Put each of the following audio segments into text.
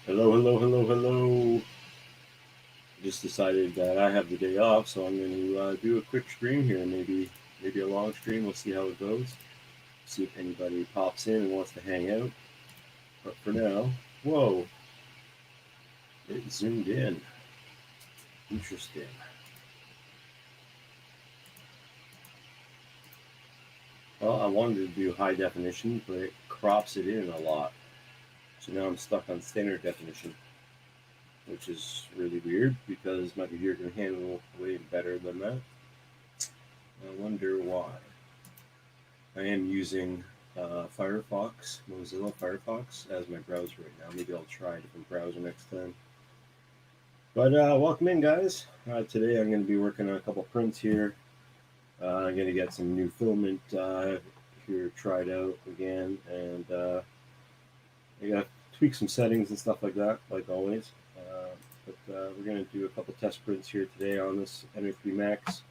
Hello, hello, hello, hello. Just decided that I have the day off, so I'm going to do a quick stream here. Maybe a long stream. We'll see how it goes. See if anybody pops in and wants to hang out. But for now, whoa, it zoomed in. Interesting. Well, I wanted to do high definition, but it crops it in a lot. So now I'm stuck on standard definition, which is really weird because my computer can handle way better than that. I wonder why. I am using Firefox, Mozilla Firefox, as my browser right now. Maybe I'll try a different browser next time. But welcome in, guys. Today I'm going to be working on a couple prints here. I'm going to get some new filament here tried out again, and I got to tweak some settings and stuff like that, like always. But we're going to do a couple test prints here today on this NO3 Max,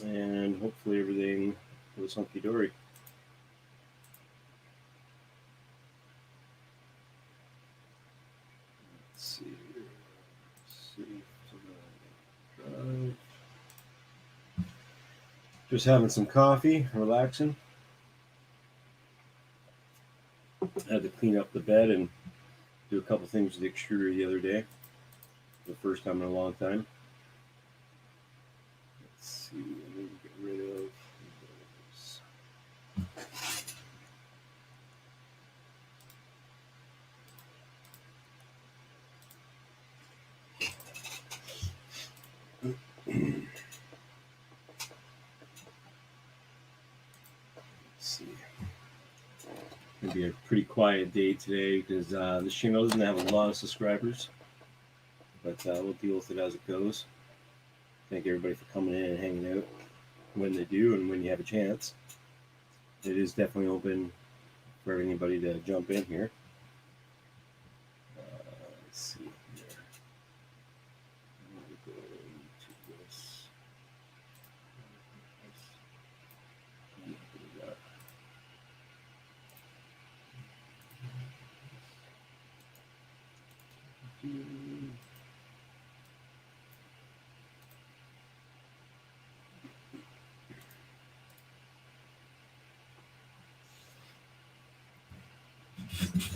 and hopefully everything goes hunky dory. Let's see here. Just having some coffee, relaxing. I had to clean up the bed and do a couple things with the extruder the other day. For the first time in a long time. Let's see. I need to get rid of those. See. It'll be a pretty quiet day today because this channel doesn't have a lot of subscribers, but we'll deal with it as it goes. Thank everybody for coming in and hanging out when they do and when you have a chance. It is definitely open for anybody to jump in here. Let's see here. I'm going to go into this.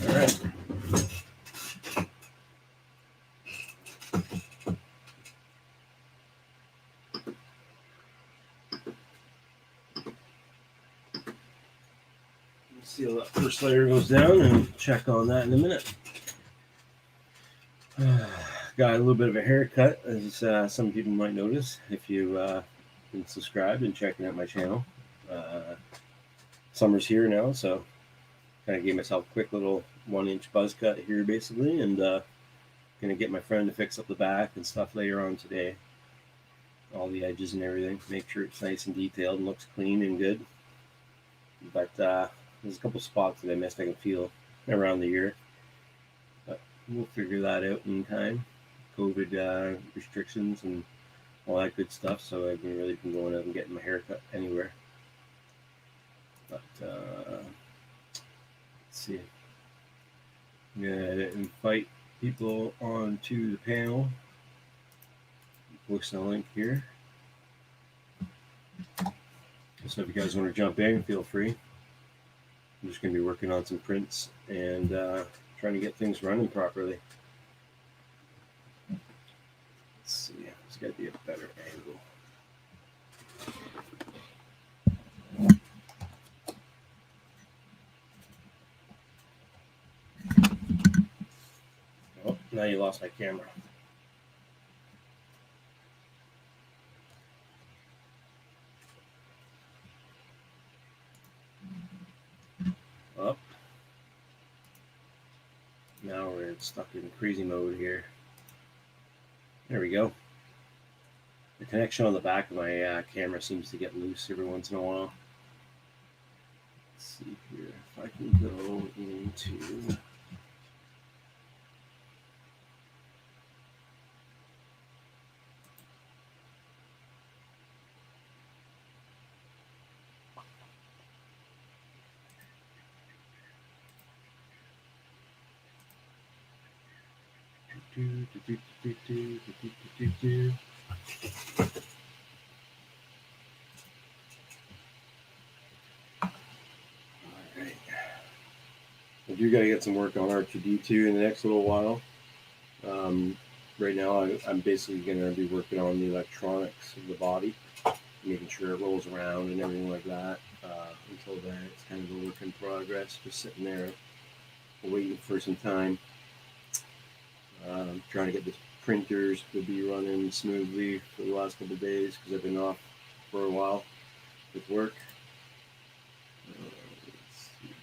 All right. Let's see how that first layer goes down and check on that in a minute. Got a little bit of a haircut, as some people might notice if you've been subscribed and checking out my channel. Summer's here now, so kind of gave myself a quick little 1-inch buzz cut here, basically, and gonna get my friend to fix up the back and stuff later on today. All the edges and everything, make sure it's nice and detailed and looks clean and good. But there's a couple spots that I missed. I can feel around the ear, but we'll figure that out in time. COVID restrictions and all that good stuff, so I've really been going out and getting my haircut anywhere. But let's see. I'm gonna invite people onto the panel. Post a link here. So if you guys want to jump in, feel free. I'm just going to be working on some prints and trying to get things running properly. Let's see. There's got to be a better angle. Oh, now you lost my camera. Up. Now we're stuck in crazy mode here. There we go. The connection on the back of my camera seems to get loose every once in a while. Let's see here. If I can go into... I do got to get some work on R2D2 in the next little while. Right now, I'm basically going to be working on the electronics of the body, making sure it rolls around and everything like that. Until then, it's kind of a work in progress, just sitting there waiting for some time. Trying to get the printers to be running smoothly for the last couple of days because I've been off for a while with work. Let's see.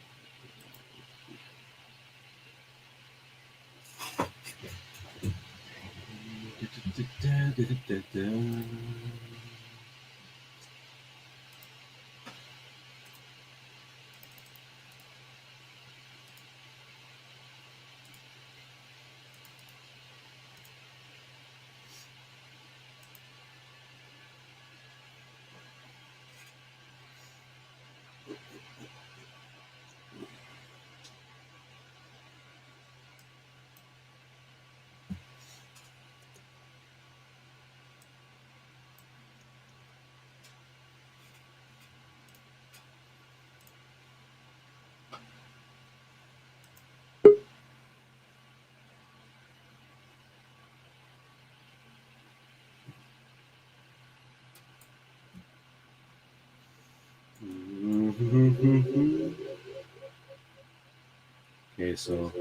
Okay, so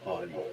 audio.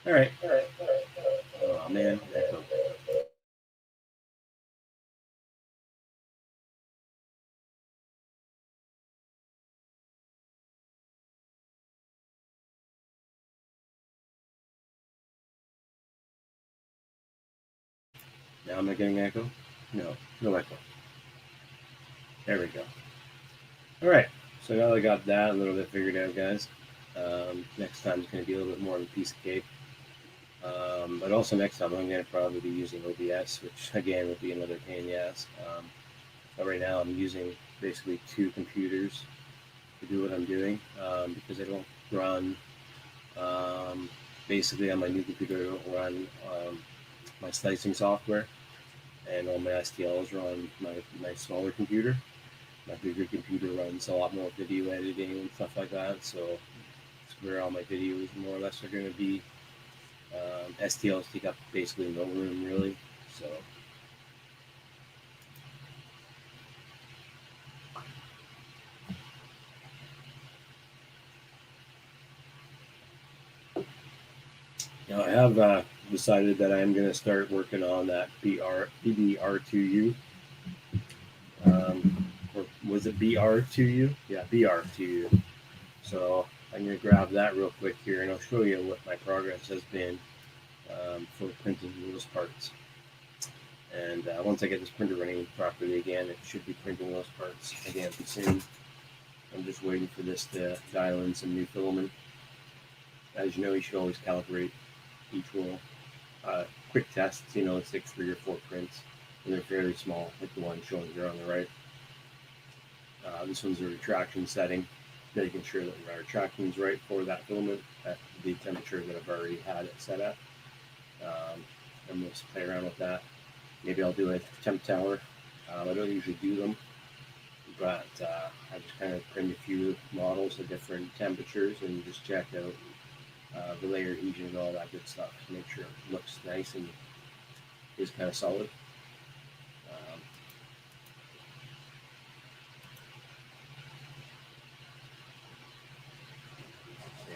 All right. Oh man, echo. Now am I getting echo? No, no echo. There we go. All right. So now that I got that a little bit figured out, guys. Next time it's going to be a little bit more of a piece of cake. But also next time I'm going to probably be using OBS, which again would be another pain in the ass. But right now I'm using basically two computers to do what I'm doing because I don't run basically on my new computer. I don't run my slicing software, and all my STLs are on my smaller computer. My bigger computer runs a lot more video editing and stuff like that, so it's where all my videos more or less are going to be. STLs take up basically no room really, so now I have decided that I am going to start working on that BR2U. Or was it BR2U? Yeah, BR2U. So I'm going to grab that real quick here, and I'll show you what my progress has been for printing those parts. And once I get this printer running properly again, it should be printing those parts again soon. I'm just waiting for this to dial in some new filament. As you know, you should always calibrate each roll. Quick tests, it's like 3 or 4 prints, and they're fairly small, like the one shown here on the right. This one's a retraction setting, making sure that my retraction is right for that filament at the temperature that I've already had it set at. I'm going to play around with that. Maybe I'll do a temp tower. I don't usually do them, but I just kind of print a few models at different temperatures and just check out the layer adhesion and all that good stuff to make sure it looks nice and is kind of solid. Um,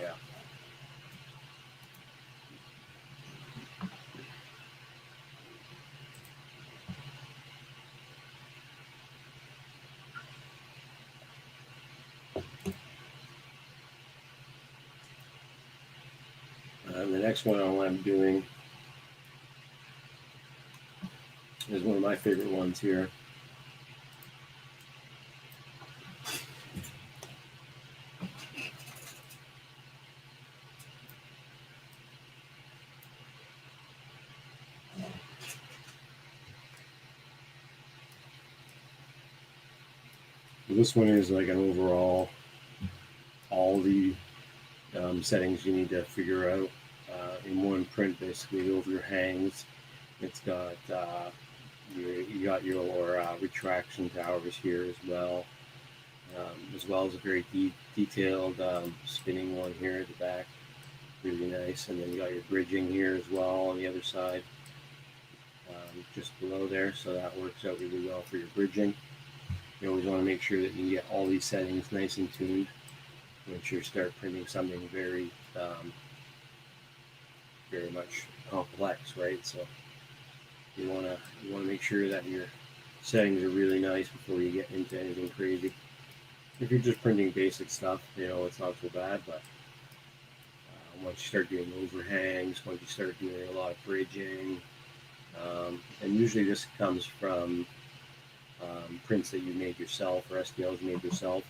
yeah. The next one I'm doing is one of my favorite ones here. This one is like an overall, all the settings you need to figure out in one print, basically overhangs. It's got you got your retraction towers here as well as a very detailed spinning one here at the back, really nice. And then you got your bridging here as well on the other side, just below there. So that works out really well for your bridging. You always want to make sure that you get all these settings nice and tuned once you start printing something very much complex, right? So you want to make sure that your settings are really nice before you get into anything crazy. If you're just printing basic stuff, it's not so bad. But once you start doing overhangs, once you start doing a lot of bridging, and usually this comes from prints that you made yourself or STLs you made yourself.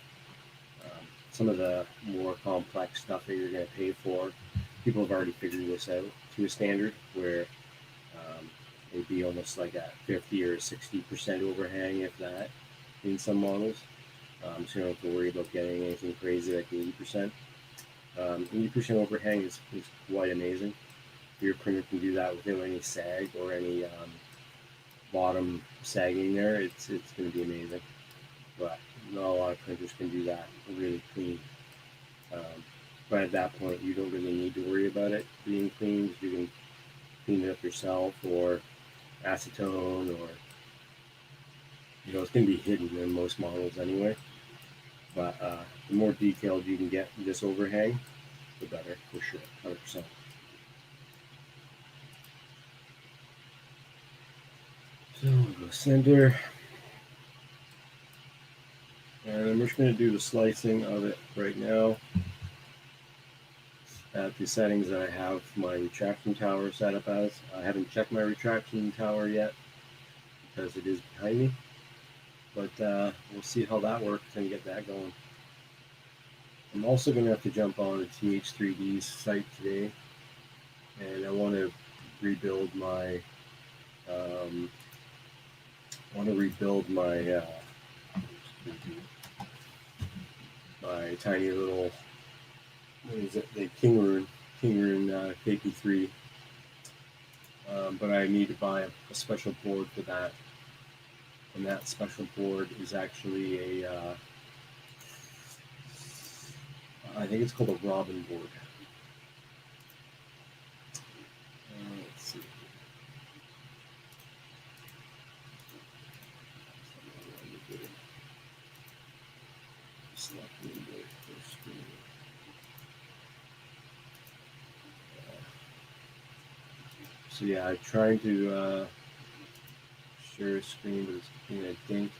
Some of the more complex stuff that you're going to pay for, people have already figured this out to a standard where it'd be almost like a 50 or 60% overhang, if that, in some models. So you don't have to worry about getting anything crazy like 80%. 80% overhang is quite amazing. Your printer can do that without any sag or any bottom sagging there. It's going to be amazing. But not a lot of printers can do that really clean. But at that point, you don't really need to worry about it being clean. You can clean it up yourself, or acetone, or it's going to be hidden in most models anyway. But the more detailed you can get this overhang, the better, for sure, 100%. So we'll go center. And I'm just going to do the slicing of it right now at the settings that I have my retraction tower set up as. I haven't checked my retraction tower yet because it is behind me, but we'll see how that works and get that going. I'm also going to have to jump on a TH3D's site today, and I want to rebuild my my tiny little, what is it, the King Rune KP3, but I need to buy a special board for that, and that special board is actually a I think it's called a Robin board. Let's see. So yeah, I'm trying to share a screen, but it's being a dink.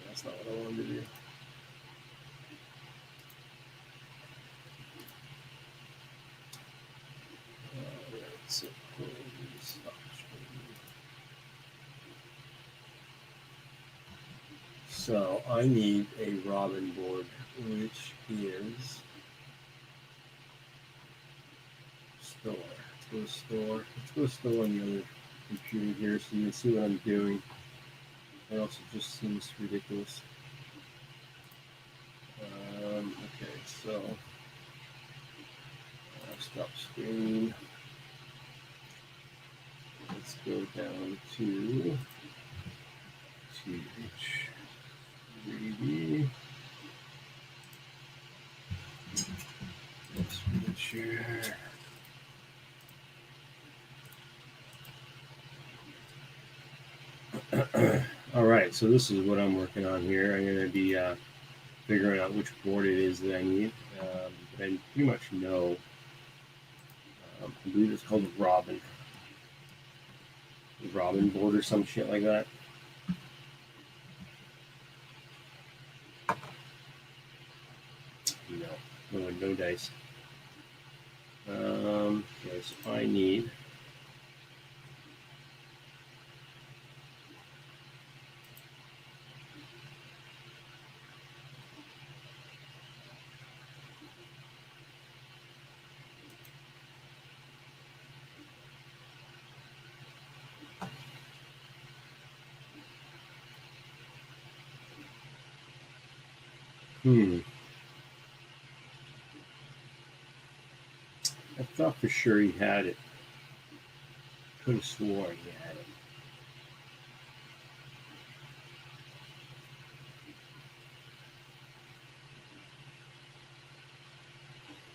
That's not what I wanted to do. So I need a Robin board, which is store. Let's go to store. Let's go to store on the other computer here so you can see what I'm doing. Or else it just seems ridiculous. Okay, so stop screen. Let's go down to TH3D. Let's share. All right, so this is what I'm working on here. I'm going to be figuring out which board it is that I need. But I pretty much know. I believe it's called Robin board or some shit like that. No dice. Okay, so I need. I thought for sure he had it. Could have sworn he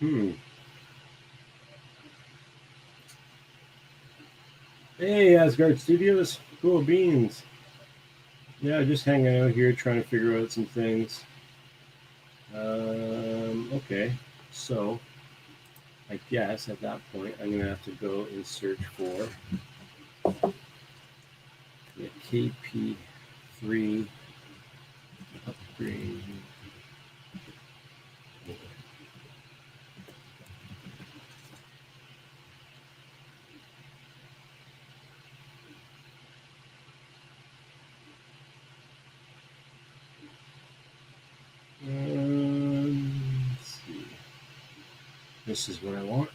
had it. Hey, Asgard Studios. Cool beans. Yeah, just hanging out here trying to figure out some things. Okay, so I guess at that point I'm going to have to go and search for the KP3 upgrade. Let's see. This is what I want.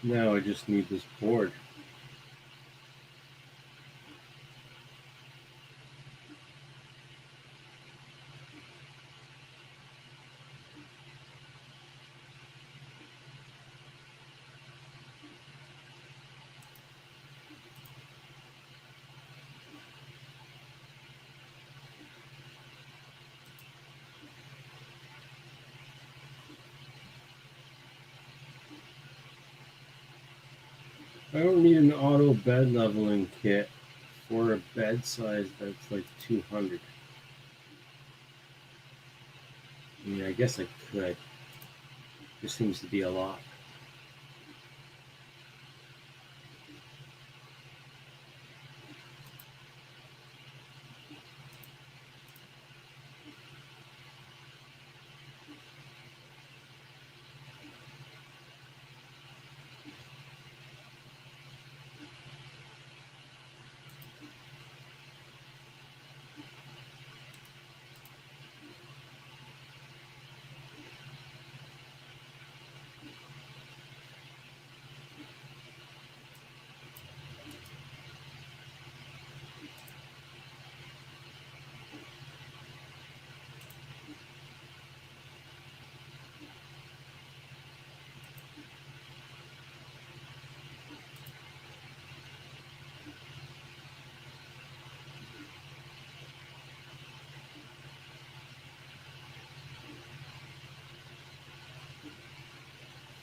Now I just need this board. I don't need an auto bed leveling kit for a bed size that's like 200. I mean, I guess I could. This seems to be a lot.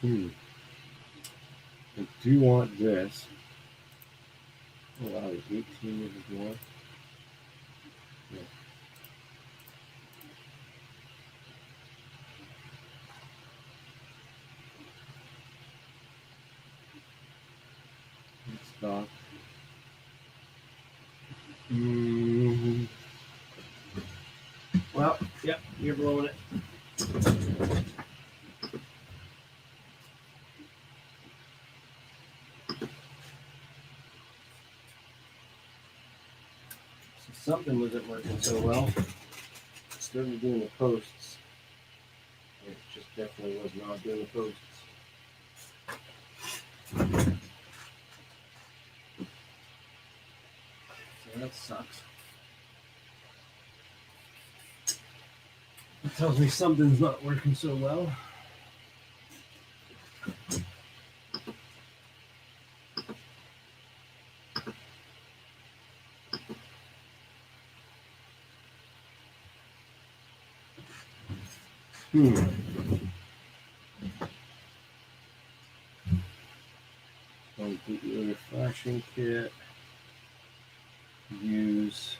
I do want this. Oh wow, 18 is more. Yeah. Stock. Well, yep, you're blowing it. So something wasn't working so well. Started doing the posts. It just definitely was not doing the posts. So that sucks. It tells me something's not working so well. Completely refreshing kit. Use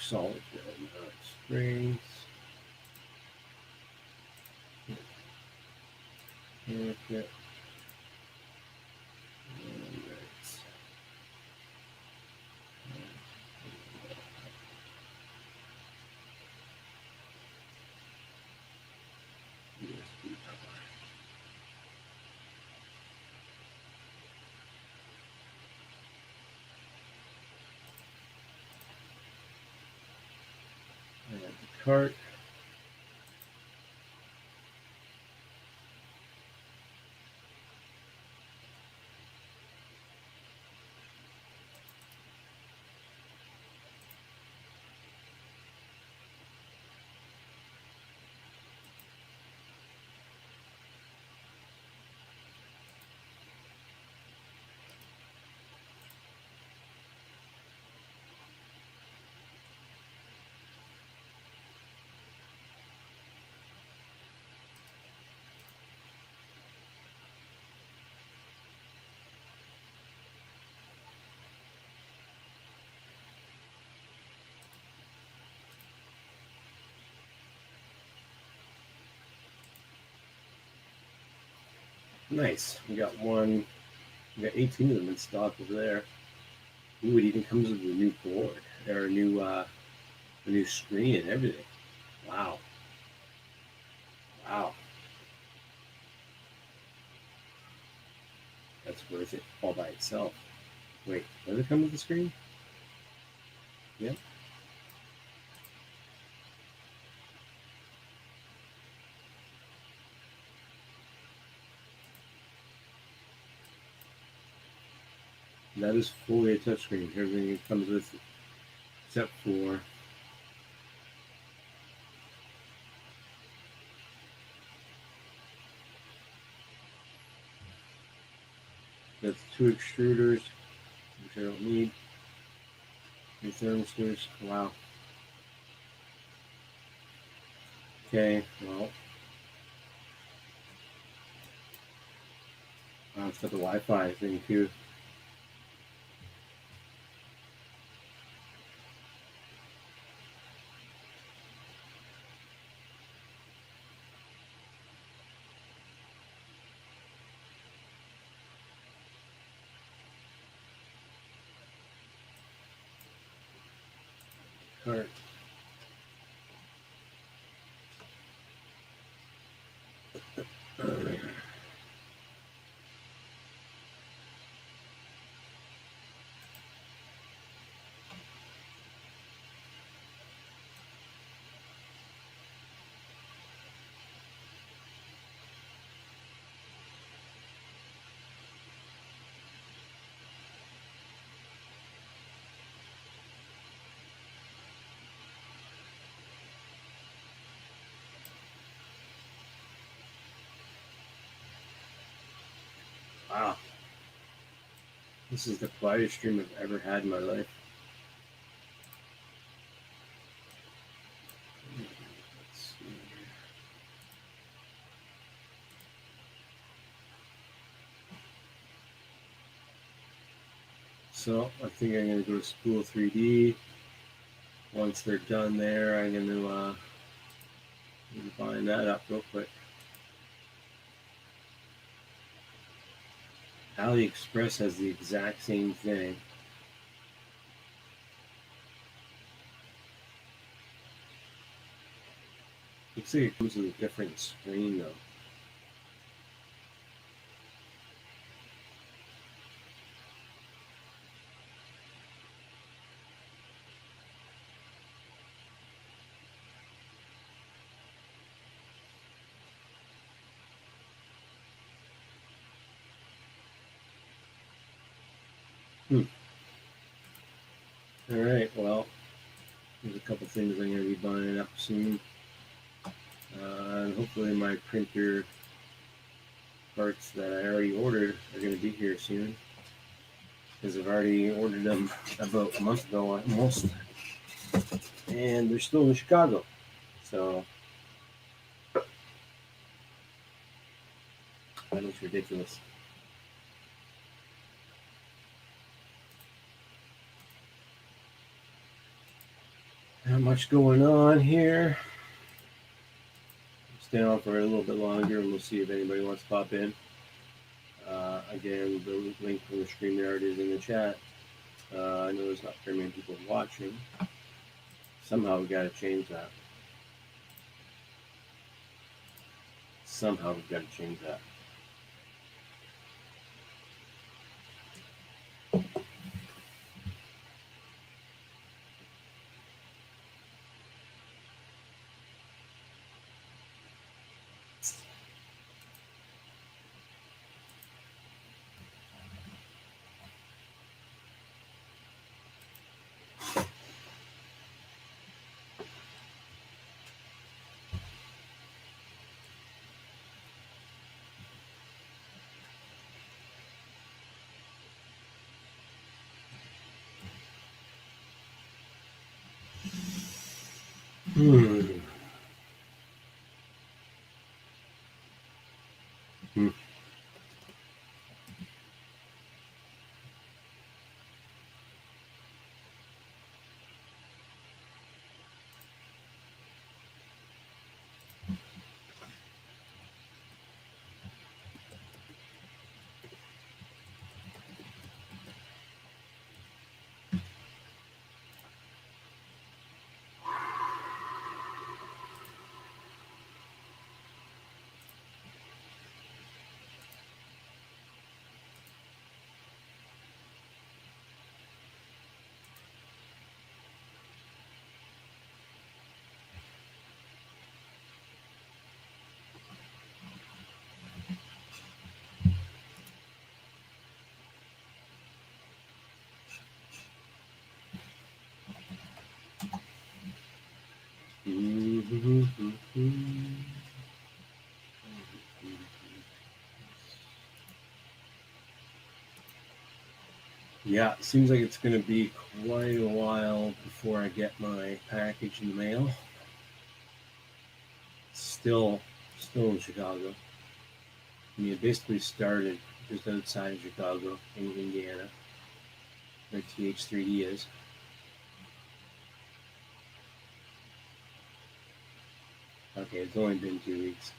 solid springs. Kit. And the cart. Nice. We got 18 of them in stock over there. Ooh, it even comes with a new board or a new screen and everything. Wow. Wow. That's worth it all by itself. Wait, does it come with the screen? Yep. That is fully a touchscreen. Everything it comes with, except for that's 2 extruders, which I don't need. 3 thermistors. Wow. Okay, well, it's got the Wi-Fi thing too. Cart. Wow. This is the quietest stream I've ever had in my life. Let's see here. So I think I'm going to go to Spool 3D. Once they're done there, I'm going to bind that up real quick. AliExpress has the exact same thing. Looks like it comes with a different screen though. All right, well, there's a couple things I'm going to be buying up soon. And hopefully my printer parts that I already ordered are going to be here soon. Because I've already ordered them about a month ago almost. And they're still in Chicago. So that looks ridiculous. Not much going on here. Stay on for a little bit longer and we'll see if anybody wants to pop in. Again, the link from the StreamYard is in the chat. I know there's not very many people watching. Somehow we got to change that. Somehow we've got to change that. Hmm. Yeah, it seems like it's going to be quite a while before I get my package in the mail. Still in Chicago. I mean, it basically started just outside of Chicago in Indiana, where TH3D is. Okay, it's only been 2 weeks.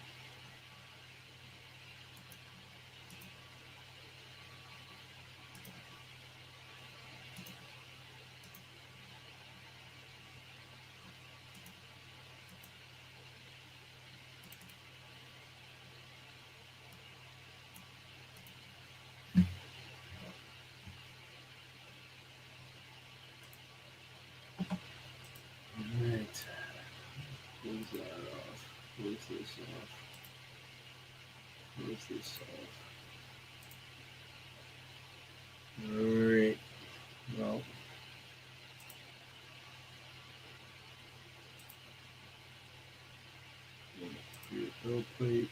Alright. Close that off. Close this off. Close this off. Alright. Well. Fill plate.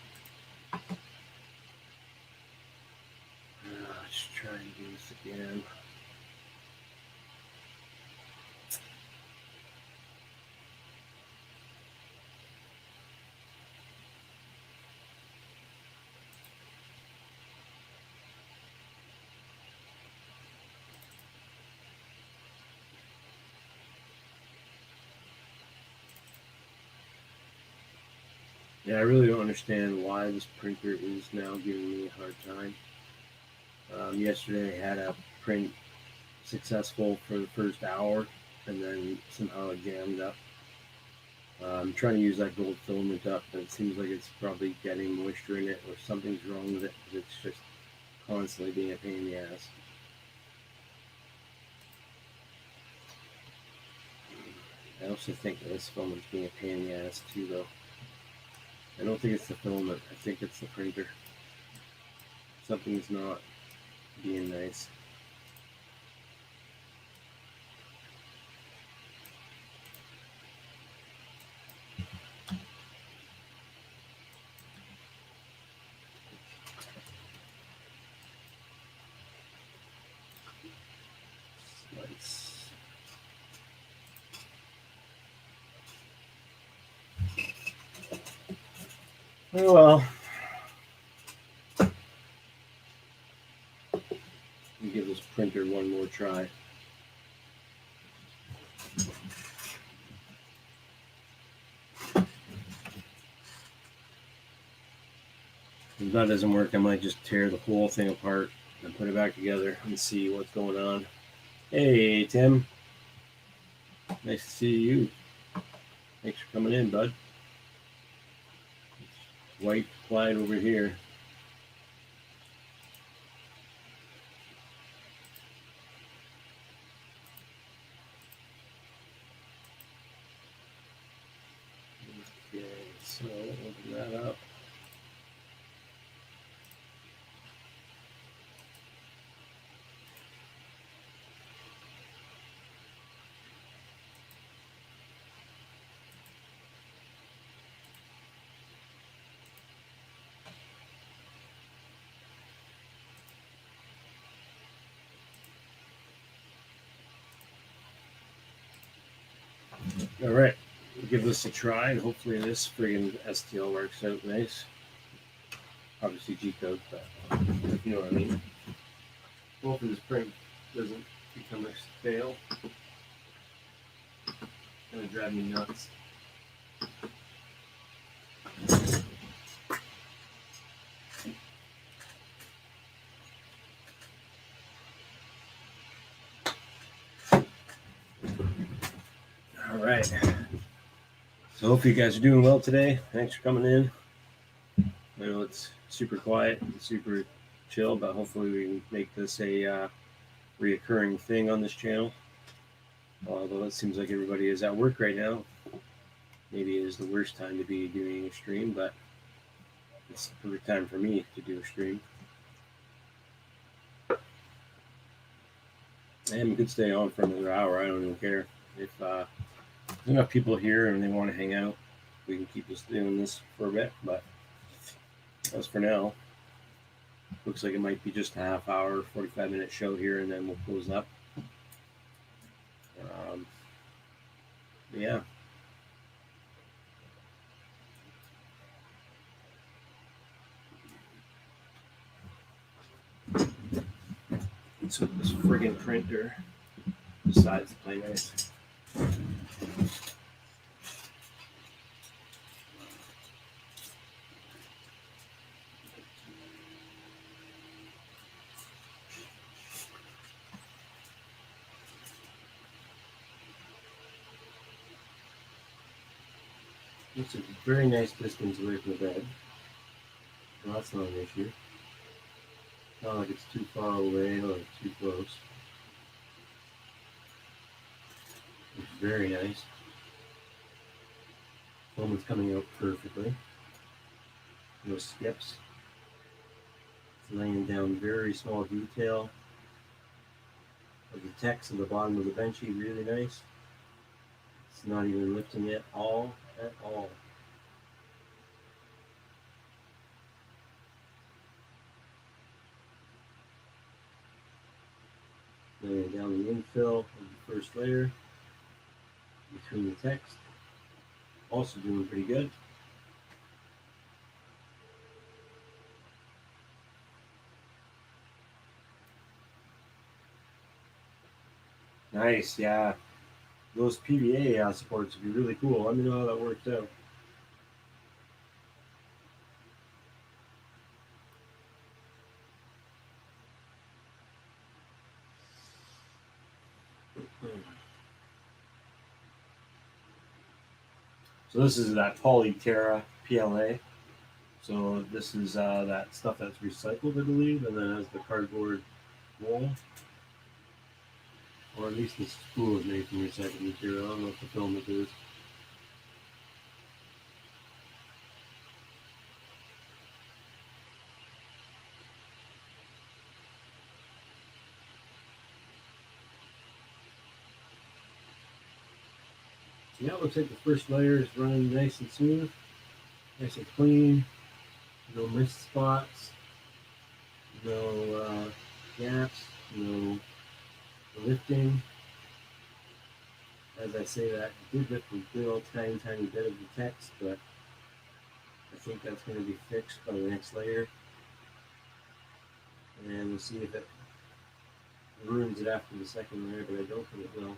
Let's try and do this again. Yeah, I really don't understand why this printer is now giving me a hard time. Yesterday I had a print successful for the first hour, and then somehow it jammed up. I'm trying to use that gold filament up, but it seems like it's probably getting moisture in it, or something's wrong with it, because it's just constantly being a pain in the ass. I also think that this filament's being a pain in the ass too, though. I don't think it's the filament. I think it's the printer. Something's not being nice. Slice. Oh well. Give this printer one more try. If that doesn't work, I might just tear the whole thing apart and put it back together and see what's going on. Hey, Tim. Nice to see you. Thanks for coming in, bud. White quiet over here. Okay, so open that up. All right, we'll give this a try, and hopefully this friggin' STL works out nice. Obviously G-code, but you know what I mean. Hopefully this print doesn't become a fail. It's gonna drive me nuts. All right. So hope you guys are doing well today. Thanks for coming in. I know it's super quiet and super chill, but hopefully we can make this a reoccurring thing on this channel. Although it seems like everybody is at work right now. Maybe it is the worst time to be doing a stream, but it's the perfect time for me to do a stream. And we could stay on for another hour. I don't even care. If there's enough people here and they want to hang out, we can keep this doing this for a bit, but as for now, looks like it might be just a half hour, 45-minute show here, and then we'll close up. Yeah. So this friggin' printer decides to play nice. It's a very nice distance away from the bed. Well, that's not an issue. Not like it's too far away or too close. It's very nice. Foam is coming out perfectly. No skips. It's laying down very small detail of the text on the bottom of the benchy, really nice. It's not even lifting it all at all. Laying down the infill of the first layer between the text. Also doing pretty good. Nice, yeah. Those PVA supports would be really cool. Let me know how that works out. So this is that Polyterra PLA. So this is that stuff that's recycled, I believe, and then has the cardboard wall. Or at least the spool is made from recycled material. I don't know if the filament is. Yeah, it looks like the first layer is running nice and smooth, nice and clean, no missed spots, no gaps, no lifting. As I say that, I did lift a little tiny bit of the text, but I think that's going to be fixed by the next layer. And we'll see if it ruins it after the second layer, but I don't think it will.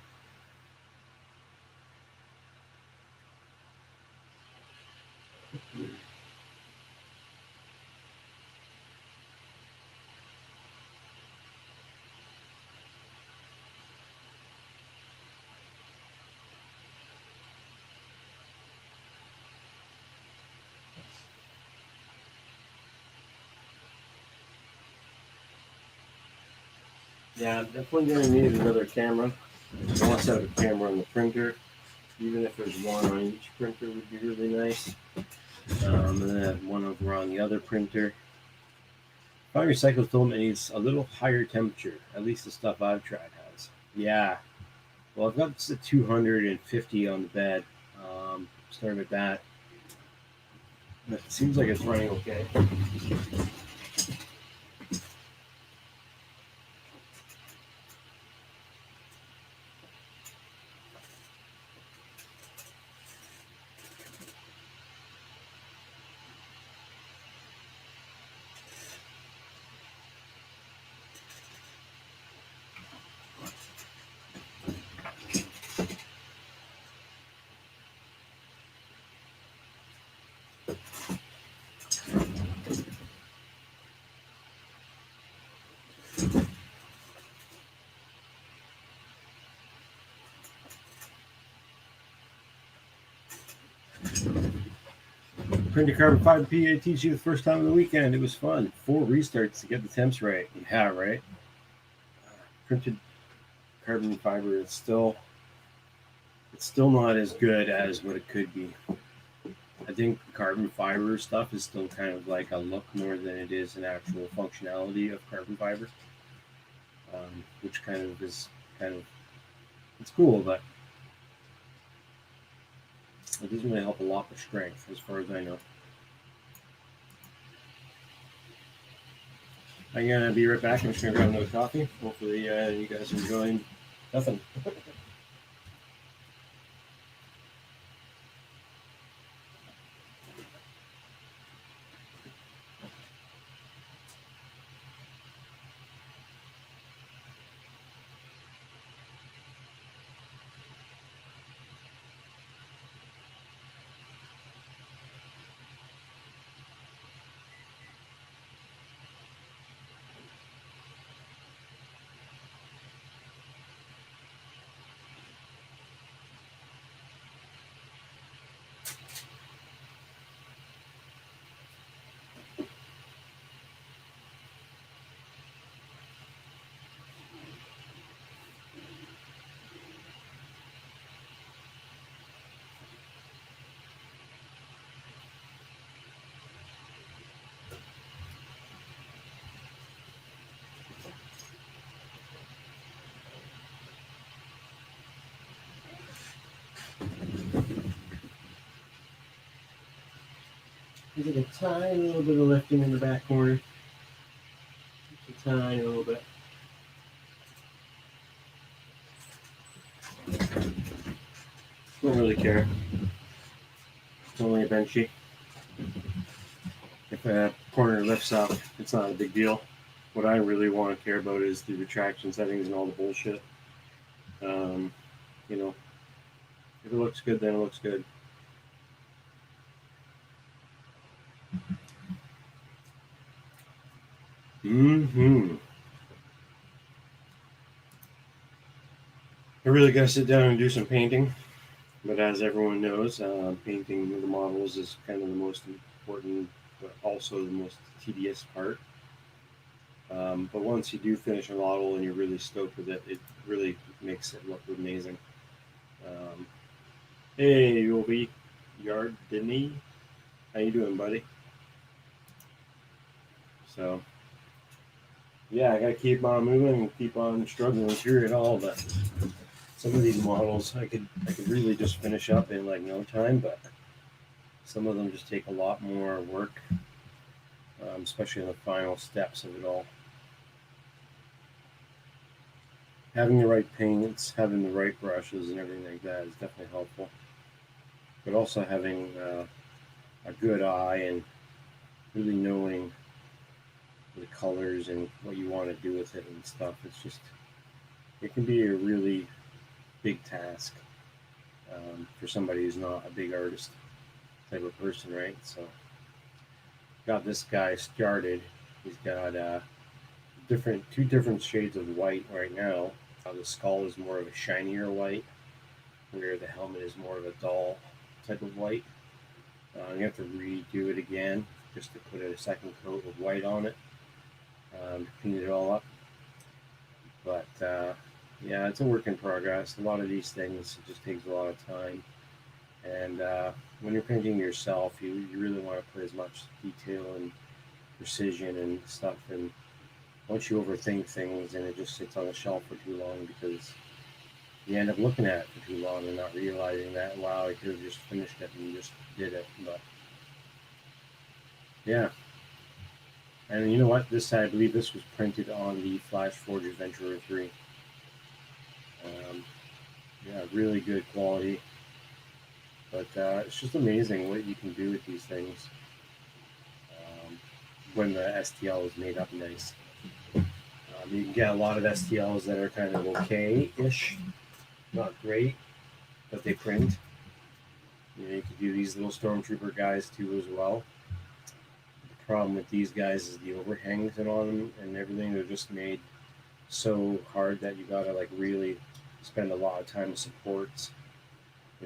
Yeah, I'm definitely going to need another camera. I want to have a camera on the printer. Even if there's one on each printer would be really nice. And then I have one over on the other printer. Find recycled filament needs a little higher temperature. At least the stuff I've tried has. Yeah. Well, I've got the 250 on the bed. Starting with that. It seems like it's running okay. Printed carbon fiber PATG the first time on the weekend. It was fun. 4 restarts to get the temps right. Yeah, right. Printed carbon fiber is still not as good as what it could be. I think carbon fiber stuff is still kind of like a look more than it is an actual functionality of carbon fiber, which kind of it's cool, but It doesn't really help a lot with strength, as far as I know. I'm gonna be right back. I'm just gonna grab another coffee. Hopefully, you guys enjoyed nothing. There's a tiny little bit of lifting in the back corner. Just a tiny little bit. Don't really care. It's only a benchy. If a corner lifts up, it's not a big deal. What I really want to care about is the retraction settings and all the bullshit. You know, if it looks good, then it looks good. Mm-hmm. I really got to sit down and do some painting. But as everyone knows, painting the models is kind of the most important, but also the most tedious part. But once you do finish a model and you're really stoked with it, it really makes it look amazing. Hey, you'll be Yardini. How you doing, buddy? So, yeah, I gotta keep on moving and keep on struggling through it all. But some of these models, I could really just finish up in like no time. But some of them just take a lot more work, especially in the final steps of it all. Having the right paints, having the right brushes, and everything like that is definitely helpful. But also having a good eye and really knowing the colors and what you want to do with it and stuff. It's just, it can be a really big task for somebody who's not a big artist type of person, right? So, got this guy started. He's got two different shades of white right now. The skull is more of a shinier white, where the helmet is more of a dull type of white. You have to redo it again just to put a second coat of white on it to clean it all up. But yeah, it's a work in progress. A lot of these things, it just takes a lot of time. And when you're painting yourself, you really want to put as much detail and precision and stuff. And once you overthink things, and it just sits on the shelf for too long, because you end up looking at it for too long and not realizing that, wow, I could have just finished it and just did it. But yeah. And you know what? I believe this was printed on the Flash Forge Adventurer 3. Yeah, really good quality. But it's just amazing what you can do with these things when the STL is made up nice. You can get a lot of STLs that are kind of okay-ish, not great, but they print. You can do these little Stormtrooper guys too as well. The problem with these guys is the overhangs and on them and everything. They're just made so hard that you gotta like really spend a lot of time with supports.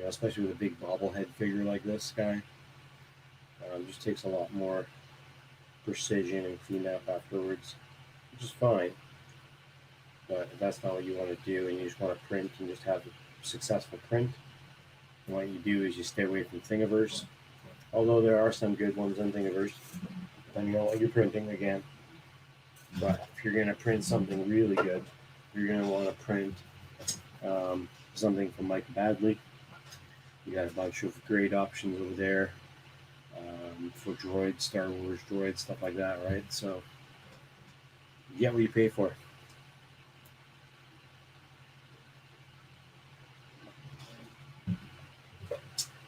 Especially with a big bobblehead figure like this guy. Just takes a lot more precision and cleanup afterwards, which is fine. But if that's not what you want to do and you just want to print and just have a successful print, what you do is you stay away from Thingiverse. Although there are some good ones on Thingiverse, depending on what you're printing again. But if you're going to print something really good, you're going to want to print something from Mike Badley. You got a bunch of great options over there for droids, Star Wars droids, stuff like that, right? So you get what you pay for.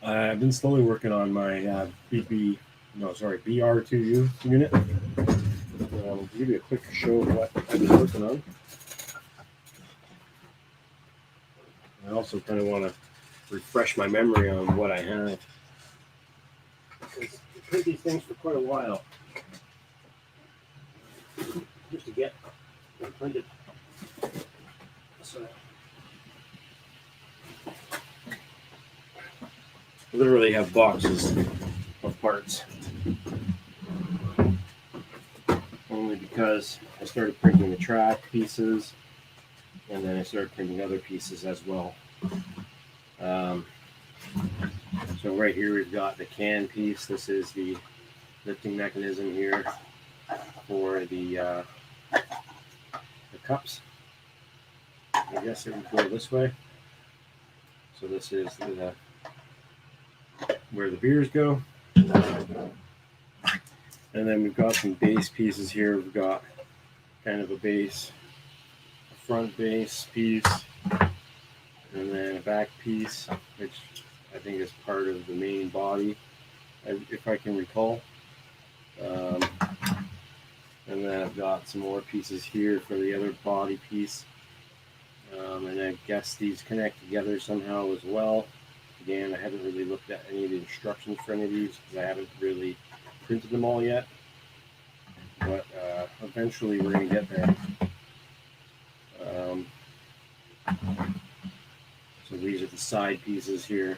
I've been slowly working on my BR2U unit. To give you a quick show of what I've been working on. I also kind of want to refresh my memory on what I have. Because I played these things for quite a while. Just to get them printed. So I literally have boxes of parts. Only because I started printing the track pieces, and then I started printing other pieces as well. So right here we've got the can piece. This is the lifting mechanism here for the cups. I guess it would go this way. So this is where the beers go. And then we've got some base pieces here. We've got kind of a base, a front base piece, and then a back piece, which I think is part of the main body, if I can recall. And then I've got some more pieces here for the other body piece. And I guess these connect together somehow as well. Again, I haven't really looked at any of the instructions for any of these because I haven't really printed them all yet. But eventually we're going to get there. So these are the side pieces here.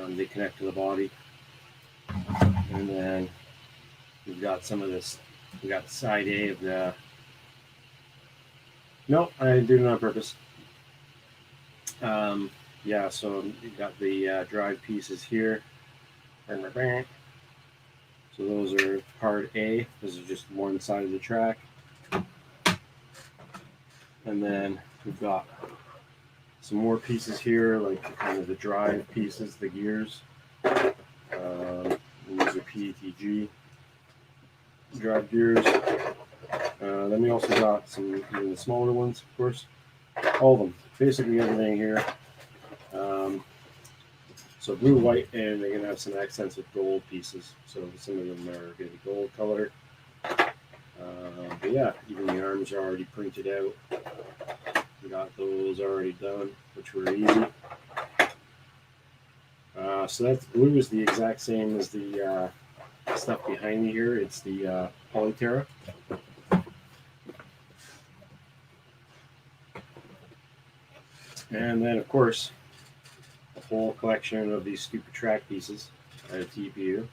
They connect to the body. And then we've got some of this. We got side A of the... No, I did it on purpose. Yeah, so you've got the drive pieces here. So those are part A. This is just one side of the track. And then we've got some more pieces here, like kind of the drive pieces, the gears. These are PETG drive gears. Then we also got some the smaller ones, of course. All of them, basically everything here. So blue, white, and they're going to have some accents of gold pieces. So some of them are going to be gold color. But yeah, even the arms are already printed out. We got those already done, which were easy. So that's blue is the exact same as the stuff behind me here. It's the Polyterra. And then, of course, a whole collection of these stupid track pieces at a TPU.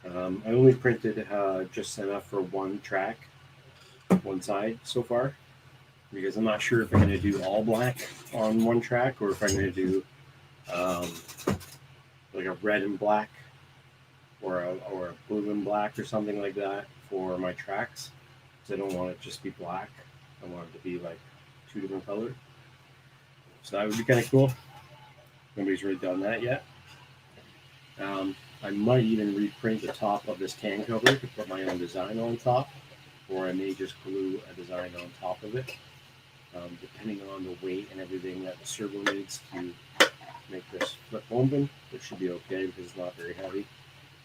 I only printed just enough for one track, one side so far, because I'm not sure if I'm going to do all black on one track or if I'm going to do like a red and black or a blue and black or something like that for my tracks. Because I don't want it to just be black. I want it to be like two different colors. So that would be kind of cool. Nobody's really done that yet. I might even reprint the top of this can cover to put my own design on top, or I may just glue a design on top of it, depending on the weight and everything that the servo needs to make this flip open. It should be okay because it's not very heavy.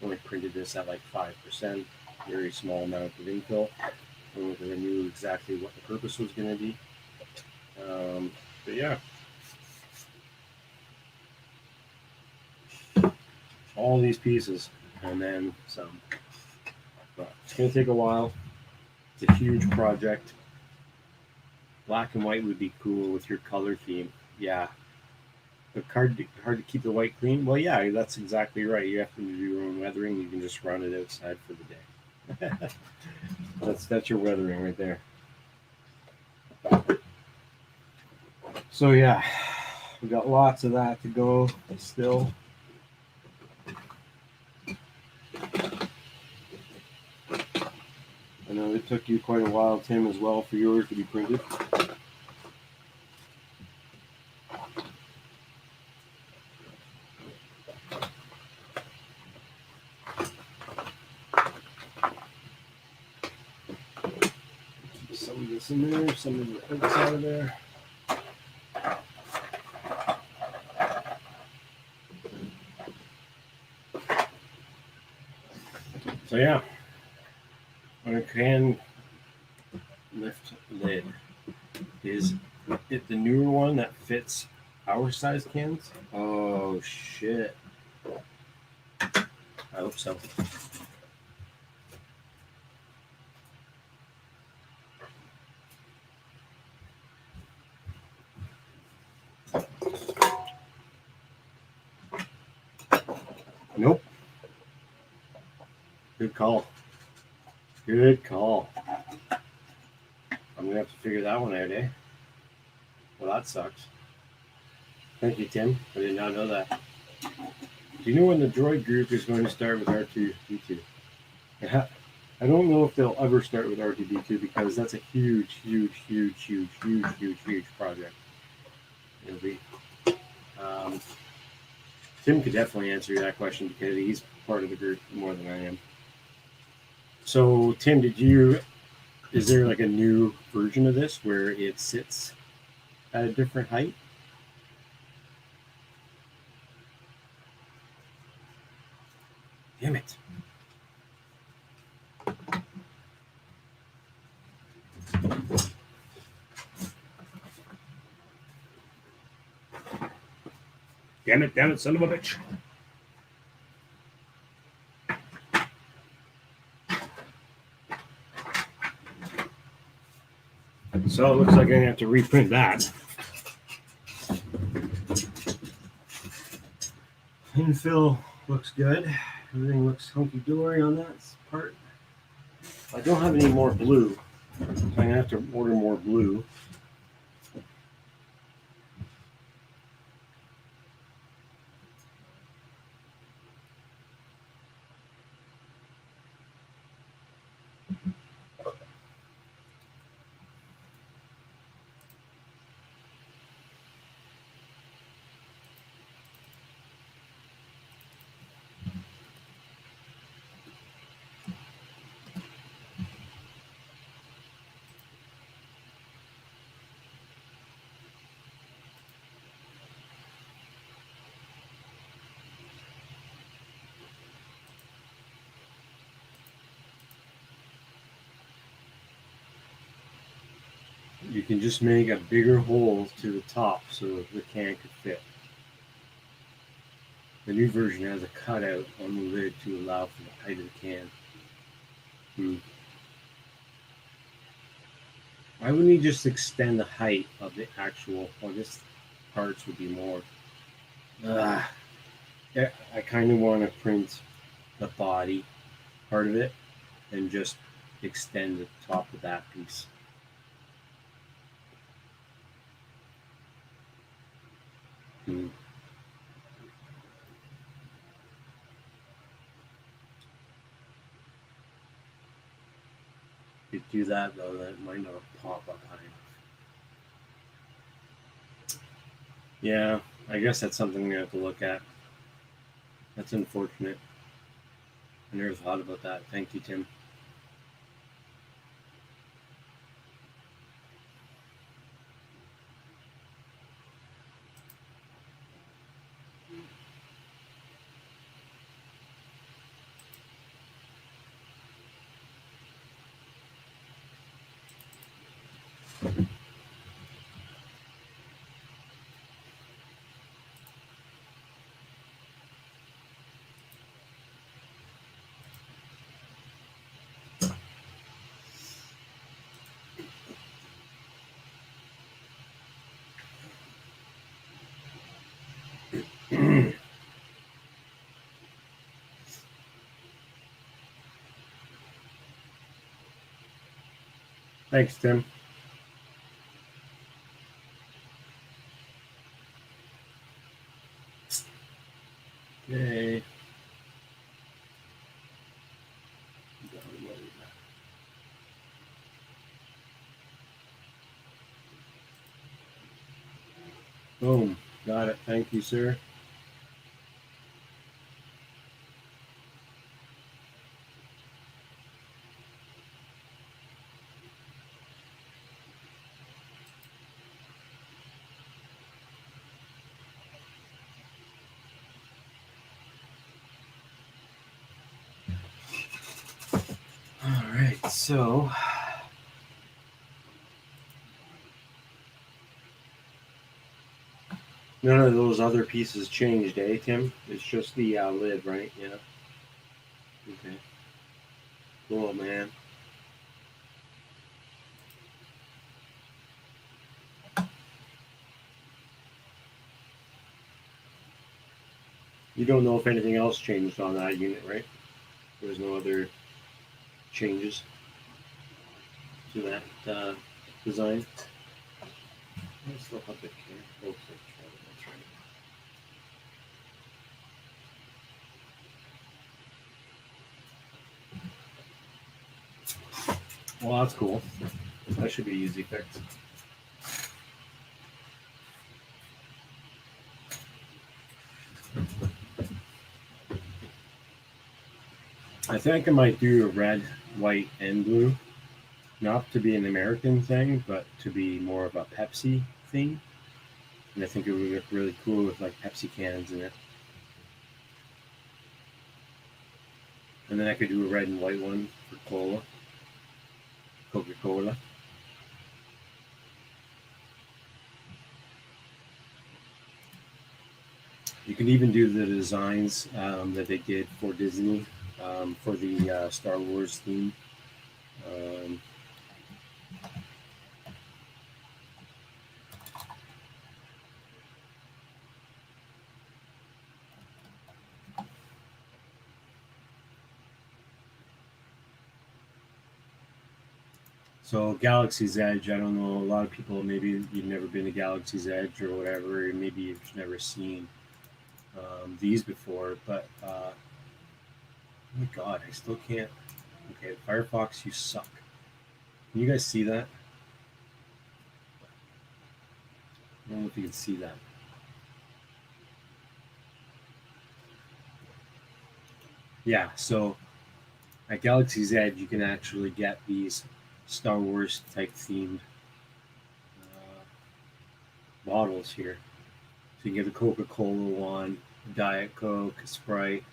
I only printed this at like 5%, very small amount of infill, because I knew exactly what the purpose was going to be. But yeah. All these pieces and then some. But it's going to take a while. It's a huge project. Black and white would be cool with your color theme. Yeah. But hard to keep the white clean. Well, yeah, that's exactly right. You have to do your own weathering. You can just run it outside for the day. that's your weathering right there. So yeah, we got lots of that to go still. I know it took you quite a while, Tim, as well, for yours to be printed. some of this in there, some of the eggs out of there. So yeah, on a can lift lid, is it the newer one that fits our size cans? Oh shit. I hope so. Nope. Good call. Good call. I'm gonna have to figure that one out, eh? Well, that sucks. Thank you, Tim. I did not know that. Do you know when the droid group is going to start with R2D2? Yeah. I don't know if they'll ever start with R2D2 because that's a huge project. It'll be. Tim could definitely answer that question because he's part of the group more than I am. So, Tim, is there like a new version of this where it sits at a different height? Damn it. Damn it, son of a bitch. So it looks like I'm going to have to reprint that. Infill looks good. Everything looks hunky-dory on that part. I don't have any more blue. So I'm going to have to order more blue. You can just make a bigger hole to the top so the can could fit. The new version has a cutout on the lid to allow for the height of the can. Why wouldn't you just extend the height of the actual? Well, this parts would be more. Yeah, I kind of want to print the body part of it and just extend the top of that piece. If you do that though, that might not pop up high enough. Yeah, I guess that's something we have to look at. That's unfortunate. I never thought about that. Thank you, Tim. Thanks, Tim. Yay. Boom. Got it. Thank you, sir. All right, so none of those other pieces changed, eh, Tim? It's just the lid, right? Yeah. Okay. Cool, man. You don't know if anything else changed on that unit, right? There's no other changes to that design. Let's look up it here. Oh, that's right. Well, that's cool. That should be easy fix. I think I might do a red, white, and blue. Not to be an American thing, but to be more of a Pepsi thing. And I think it would look really cool with like Pepsi cans in it. And then I could do a red and white one for cola, Coca-Cola. You can even do the designs that they did for Disney for the Star Wars theme. Um, So Galaxy's Edge, I don't know. A lot of people, maybe you've never been to Galaxy's Edge or whatever, or maybe you've never seen these before. But oh my God, I still can't. Okay, Firefox, you suck. Can you guys see that? I don't know if you can see that. Yeah, so at Galaxy's Edge, you can actually get these Star Wars type themed bottles here. So you can get the Coca-Cola one, Diet Coke, Sprite.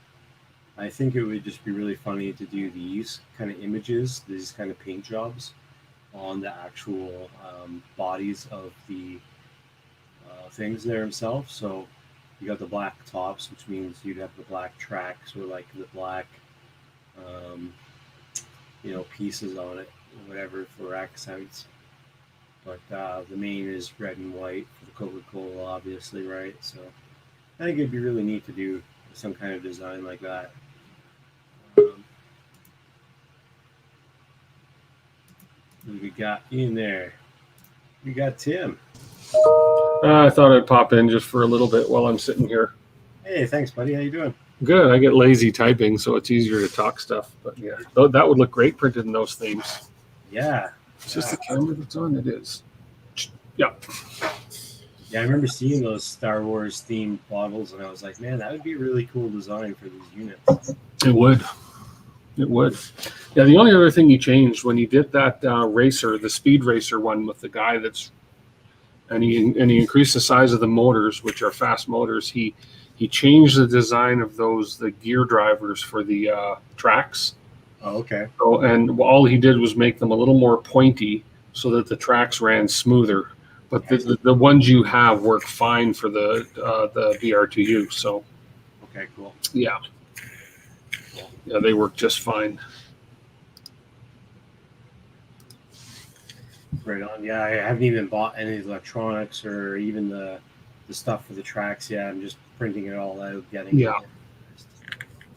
I think it would just be really funny to do these kind of images, these kind of paint jobs on the actual bodies of the things there themselves. So you got the black tops, which means you'd have the black tracks or like the black, um, pieces on it, or whatever for accents. But the main is red and white for the Coca-Cola, obviously, right? So I think it'd be really neat to do some kind of design like that. What we got in there? We got Tim. I thought I'd pop in just for a little bit while I'm sitting here. Hey, thanks, buddy. How you doing? Good. I get lazy typing, so it's easier to talk stuff. But yeah, that would look great printed in those themes. Yeah. It's just the camera that's on. It is. Yeah. Yeah, I remember seeing those Star Wars themed bottles, and I was like, man, that would be a really cool design for these units. It would. It would. Yeah, the only other thing he changed when he did that racer, the speed racer one with the guy and he increased the size of the motors, which are fast motors. He changed the design of the gear drivers for the tracks. Oh, okay. So, and all he did was make them a little more pointy so that the tracks ran smoother. But the ones you have work fine for the BR2U. So. Okay, cool. Yeah. Yeah, they work just fine. Right on. Yeah, I haven't even bought any electronics or even the stuff for the tracks yet. I'm just printing it all out, getting it.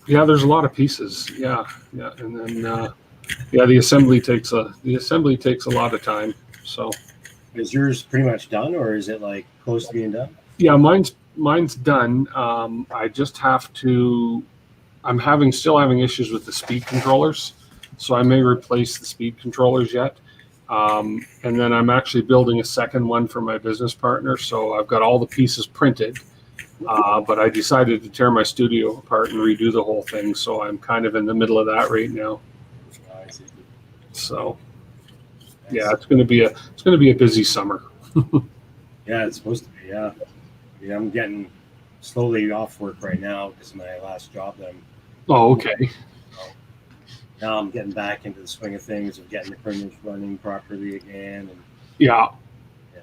Yeah, there's a lot of pieces. Yeah, and then the assembly takes a lot of time. So, is yours pretty much done, or is it like close to being done? Yeah, mine's done. I just have to. I'm still having issues with the speed controllers, so I may replace the speed controllers yet. And then I'm actually building a second one for my business partner. So I've got all the pieces printed, but I decided to tear my studio apart and redo the whole thing. So I'm kind of in the middle of that right now. So yeah, it's going to be a busy summer. Yeah, it's supposed to be. Yeah, I'm getting slowly off work right now because of my last job. Oh, okay. now I'm getting back into the swing of things of getting the printers running properly again. And Yeah. yeah,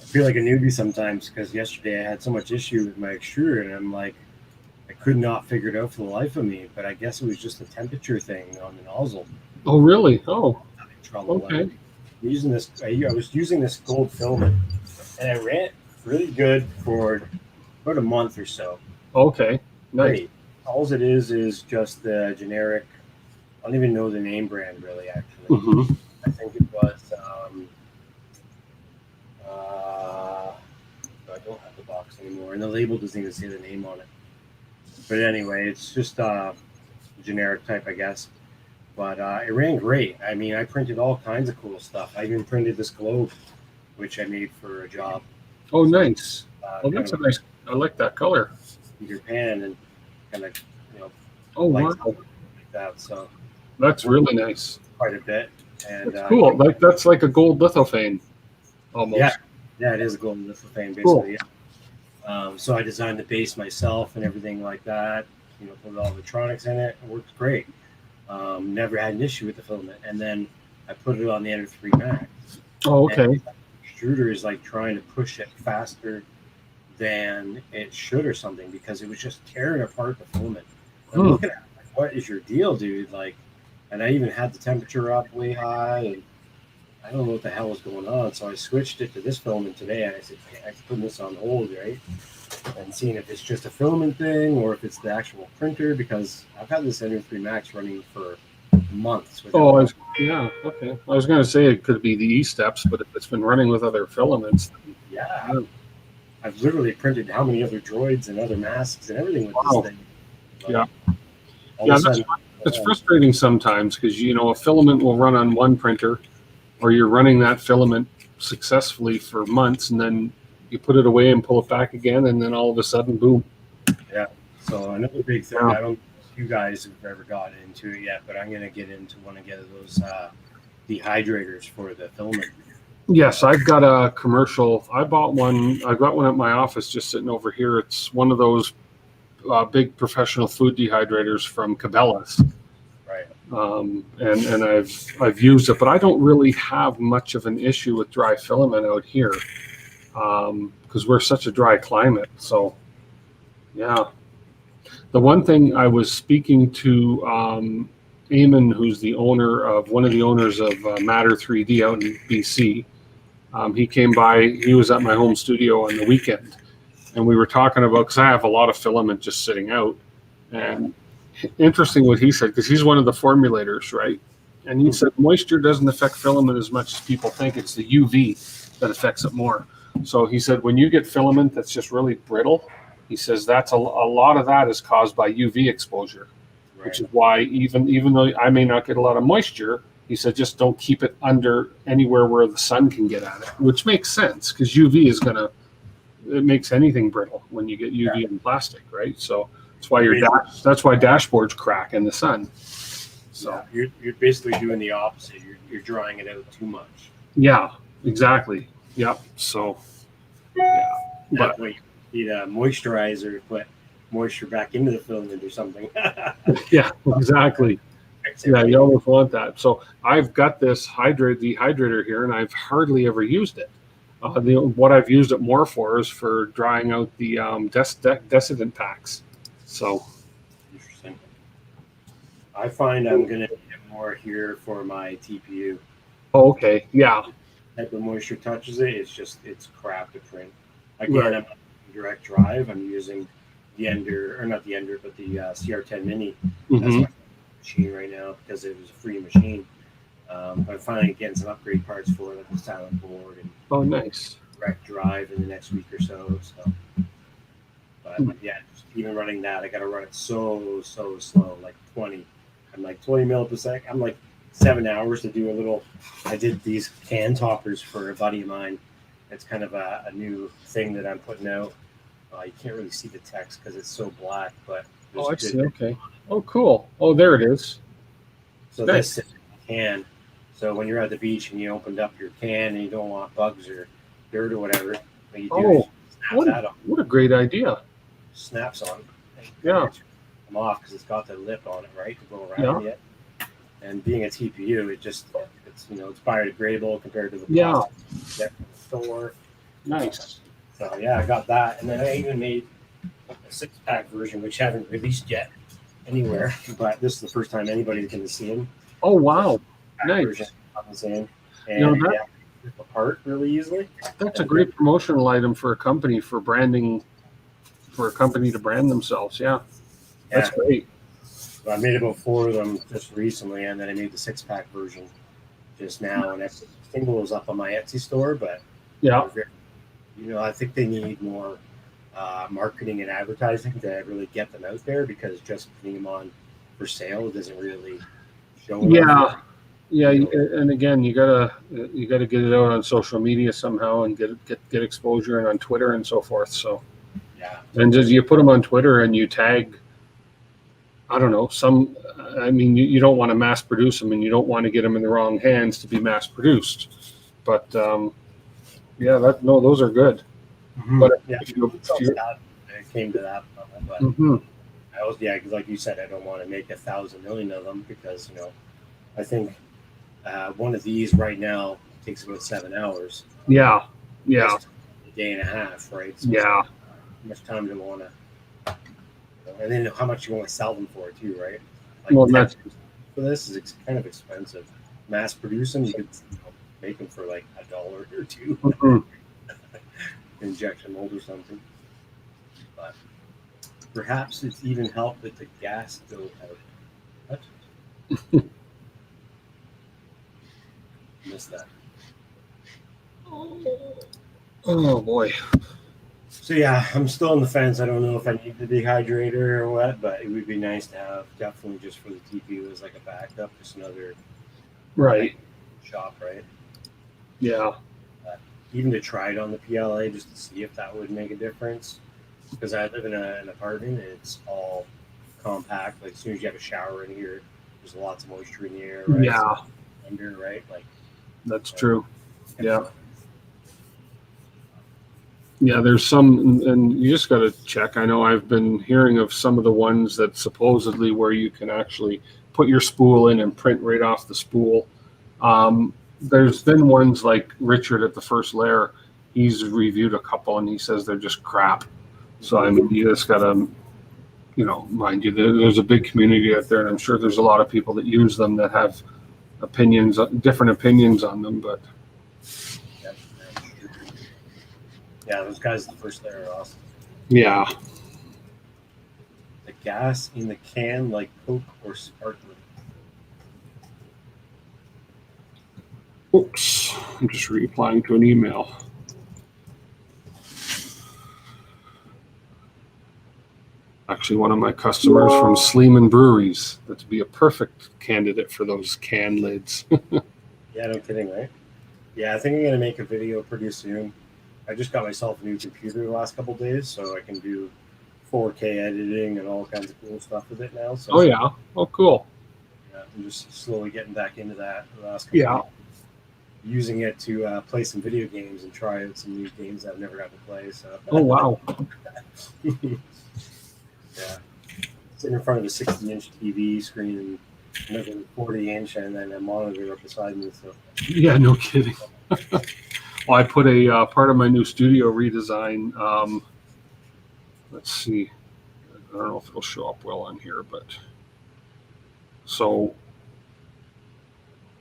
I feel like a newbie sometimes because yesterday I had so much issue with my extruder, and I'm like, I could not figure it out for the life of me. But I guess it was just a temperature thing on the nozzle. Oh, really? Oh, Having trouble. okay. Using this, I was using this gold filament, and I ran it really good for about a month or so. Okay. Nice. Great. All it is just the generic. I don't even know the name brand really. Actually, Mm-hmm. I think it was. I don't have the box anymore, and the label doesn't even say the name on it. But anyway, it's just generic type, I guess. But it ran great. I mean, I printed all kinds of cool stuff. I even printed this globe, which I made for a job. Oh, So, nice. Oh, kind that's a of nice. I like that color. Peter Pan and kind of, you know, Oh, lights wow. like that. So That's really nice. quite a bit. And That's cool. Like that's like a gold lithophane yeah, almost. yeah, it is a golden lithophane Cool. basically. Yeah. So I designed the base myself and everything like that. You know, put all the electronics in it. It works great. Never had an issue with the filament. And then I put it on the Ender 3 Max. Oh, And okay. the extruder is like trying to push it faster than it should or something because it was just tearing apart the filament. I'm looking at it, like, what is your deal, dude? Like, and I even had the temperature up way high, and I don't know what the hell was going on. So I switched it to this filament today, and I said, hey, I'm putting this on hold, right? And seeing if it's just a filament thing or if it's the actual printer, because I've had this Ender 3 Max running for months. Oh, yeah. Okay. I was going to say it could be the E-steps, but if it's been running with other filaments, yeah. I've literally printed how many other droids and other masks and everything with wow. this thing. But Yeah. all Yeah, of a sudden, it's frustrating sometimes because a filament will run on one printer, or you're running that filament successfully for months, and then you put it away and pull it back again, and then all of a sudden, boom. yeah. So another big thing. Yeah. I don't know if you guys have ever gotten into it yet, but I'm gonna get into one of those dehydrators for the filament. Yes, I've got a commercial. I bought one. I got one at my office just sitting over here. It's one of those big professional food dehydrators from Cabela's. Right. And I've used it, but I don't really have much of an issue with dry filament out here because we're such a dry climate. So, yeah. The one thing I was speaking to Eamon, who's one of the owners of Matter 3D out in BC. He came by. He was at my home studio on the weekend, and we were talking about because I have a lot of filament just sitting out, and interesting what he said because he's one of the formulators, right? And he said moisture doesn't affect filament as much as people think. It's the UV that affects it more. So he said when you get filament that's just really brittle, he says that's a lot of that is caused by UV exposure, Right. which is why even though I may not get a lot of moisture, he said just don't keep it under anywhere where the sun can get at it, which makes sense because UV is it makes anything brittle when you get UV in plastic, right? So that's why that's why dashboards crack in the sun. So you're basically doing the opposite. You're drying it out too much. yeah, exactly. Yep. So yeah, But you need a moisturizer to put moisture back into the filament or something. yeah, exactly. Yeah, you almost want that. So I've got this dehydrator here, and I've hardly ever used it. What I've used it more for is for drying out the decedent packs. So Interesting. I find I'm gonna get more here for my TPU. oh, okay, yeah. Type of moisture touches it, it's crap to print. Again, Right. I'm not using direct drive. I'm using the Ender, or not the Ender, but the CR10 Mini. That's Mhm. my machine right now because it was a free machine. But I'm finally getting some upgrade parts for it, like the silent board and Oh, nice. direct drive in the next week or so. But yeah, just even running that, I got to run it so slow, like 20. I'm like 20 mil per sec. I'm like 7 hours to do a little. I did these can toppers for a buddy of mine. It's kind of a new thing that I'm putting out. You can't really see the text because it's so black, but Oh, I see. Okay. Oh, cool. Oh, there it is. So nice. This is a can. So when you're at the beach and you opened up your can and you don't want bugs or dirt or whatever, what you do is snap that on. What a great idea. Snaps on. Yeah. Come off because it's got the lip on it, right, to go around it. And being a TPU, it's it's biodegradable compared to the Yeah. plastic you get from the store. Nice. So yeah, I got that, and then I even made a 6-pack version, which I haven't released yet anywhere. But this is the first time anybody's going to see them. Oh wow, nice. Version I'm saying, You know, and yeah, rip apart really easily. That's a great promotional item for a company, for branding, for a company to brand themselves. Yeah, that's great. So I made about 4 of them just recently, and then I made the 6-pack version just now, and that single is up on my Etsy store. But Yeah, I think they need more marketing and advertising to really get them out there, because just putting them on for sale doesn't really show enough. yeah. And again, you gotta get it out on social media somehow and get exposure, and on Twitter and so forth. So Yeah. and just you put them on Twitter and you tag, I don't know, I mean, you don't want to mass produce them, and you don't want to get them in the wrong hands to be mass produced. But yeah, those are good. Mm-hmm. But yeah, if you, it came to that, but mm-hmm. I was, because like you said, I don't want to make 1,000 million of them, because I think one of these right now takes about 7 hours. Yeah. A day and a half, right? So yeah. How much time do you want to? And then how much you want to sell them for too, right? Like, well, that's for this is kind of expensive. Mass produce them, you could make them for like $1 or $2. Mm-hmm. Injection mold or something. But perhaps it's even helped that the gas go out. What? Missed that. Oh boy. So yeah, I'm still on the fence. I don't know if I need the dehydrator or what, but it would be nice to have, definitely just for the TPU as like a backup, just another shop, right? Yeah. Even to try it on the PLA just to see if that would make a difference, because I live in an apartment and it's all compact. Like as soon as you have a shower in here, there's lots of moisture in the air, right? Yeah. So under, right? Like that's true. Yeah. Yeah, there's some, and you just got to check. I know I've been hearing of some of the ones that supposedly where you can actually put your spool in and print right off the spool. There's been ones like Richard at the First Layer. He's reviewed a couple and he says they're just crap. So I mean, you just got to, mind you, there's a big community out there, and I'm sure there's a lot of people that use them that have different opinions on them, but. Yeah, those guys at the First Layer are awesome. Yeah. The gas in the can, like Coke or sparkling. Oops, I'm just replying to an email. Actually, one of my customers from Sleeman Breweries. That'd be a perfect candidate for those can lids. Yeah, no kidding, right? Yeah, I think I'm going to make a video pretty soon. I just got myself a new computer the last couple of days, so I can do 4K editing and all kinds of cool stuff with it now. So, oh, yeah. Oh, cool. Yeah, I'm just slowly getting back into that the last couple of days. Using it to play some video games and try out some new games I've never got to play. So. Oh, wow. Yeah. Sitting in front of a 60-inch TV screen and another 40-inch and then a monitor up beside me. So. Yeah, no kidding. Well, I put a part of my new studio redesign. Let's see. I don't know if it'll show up well on here, but so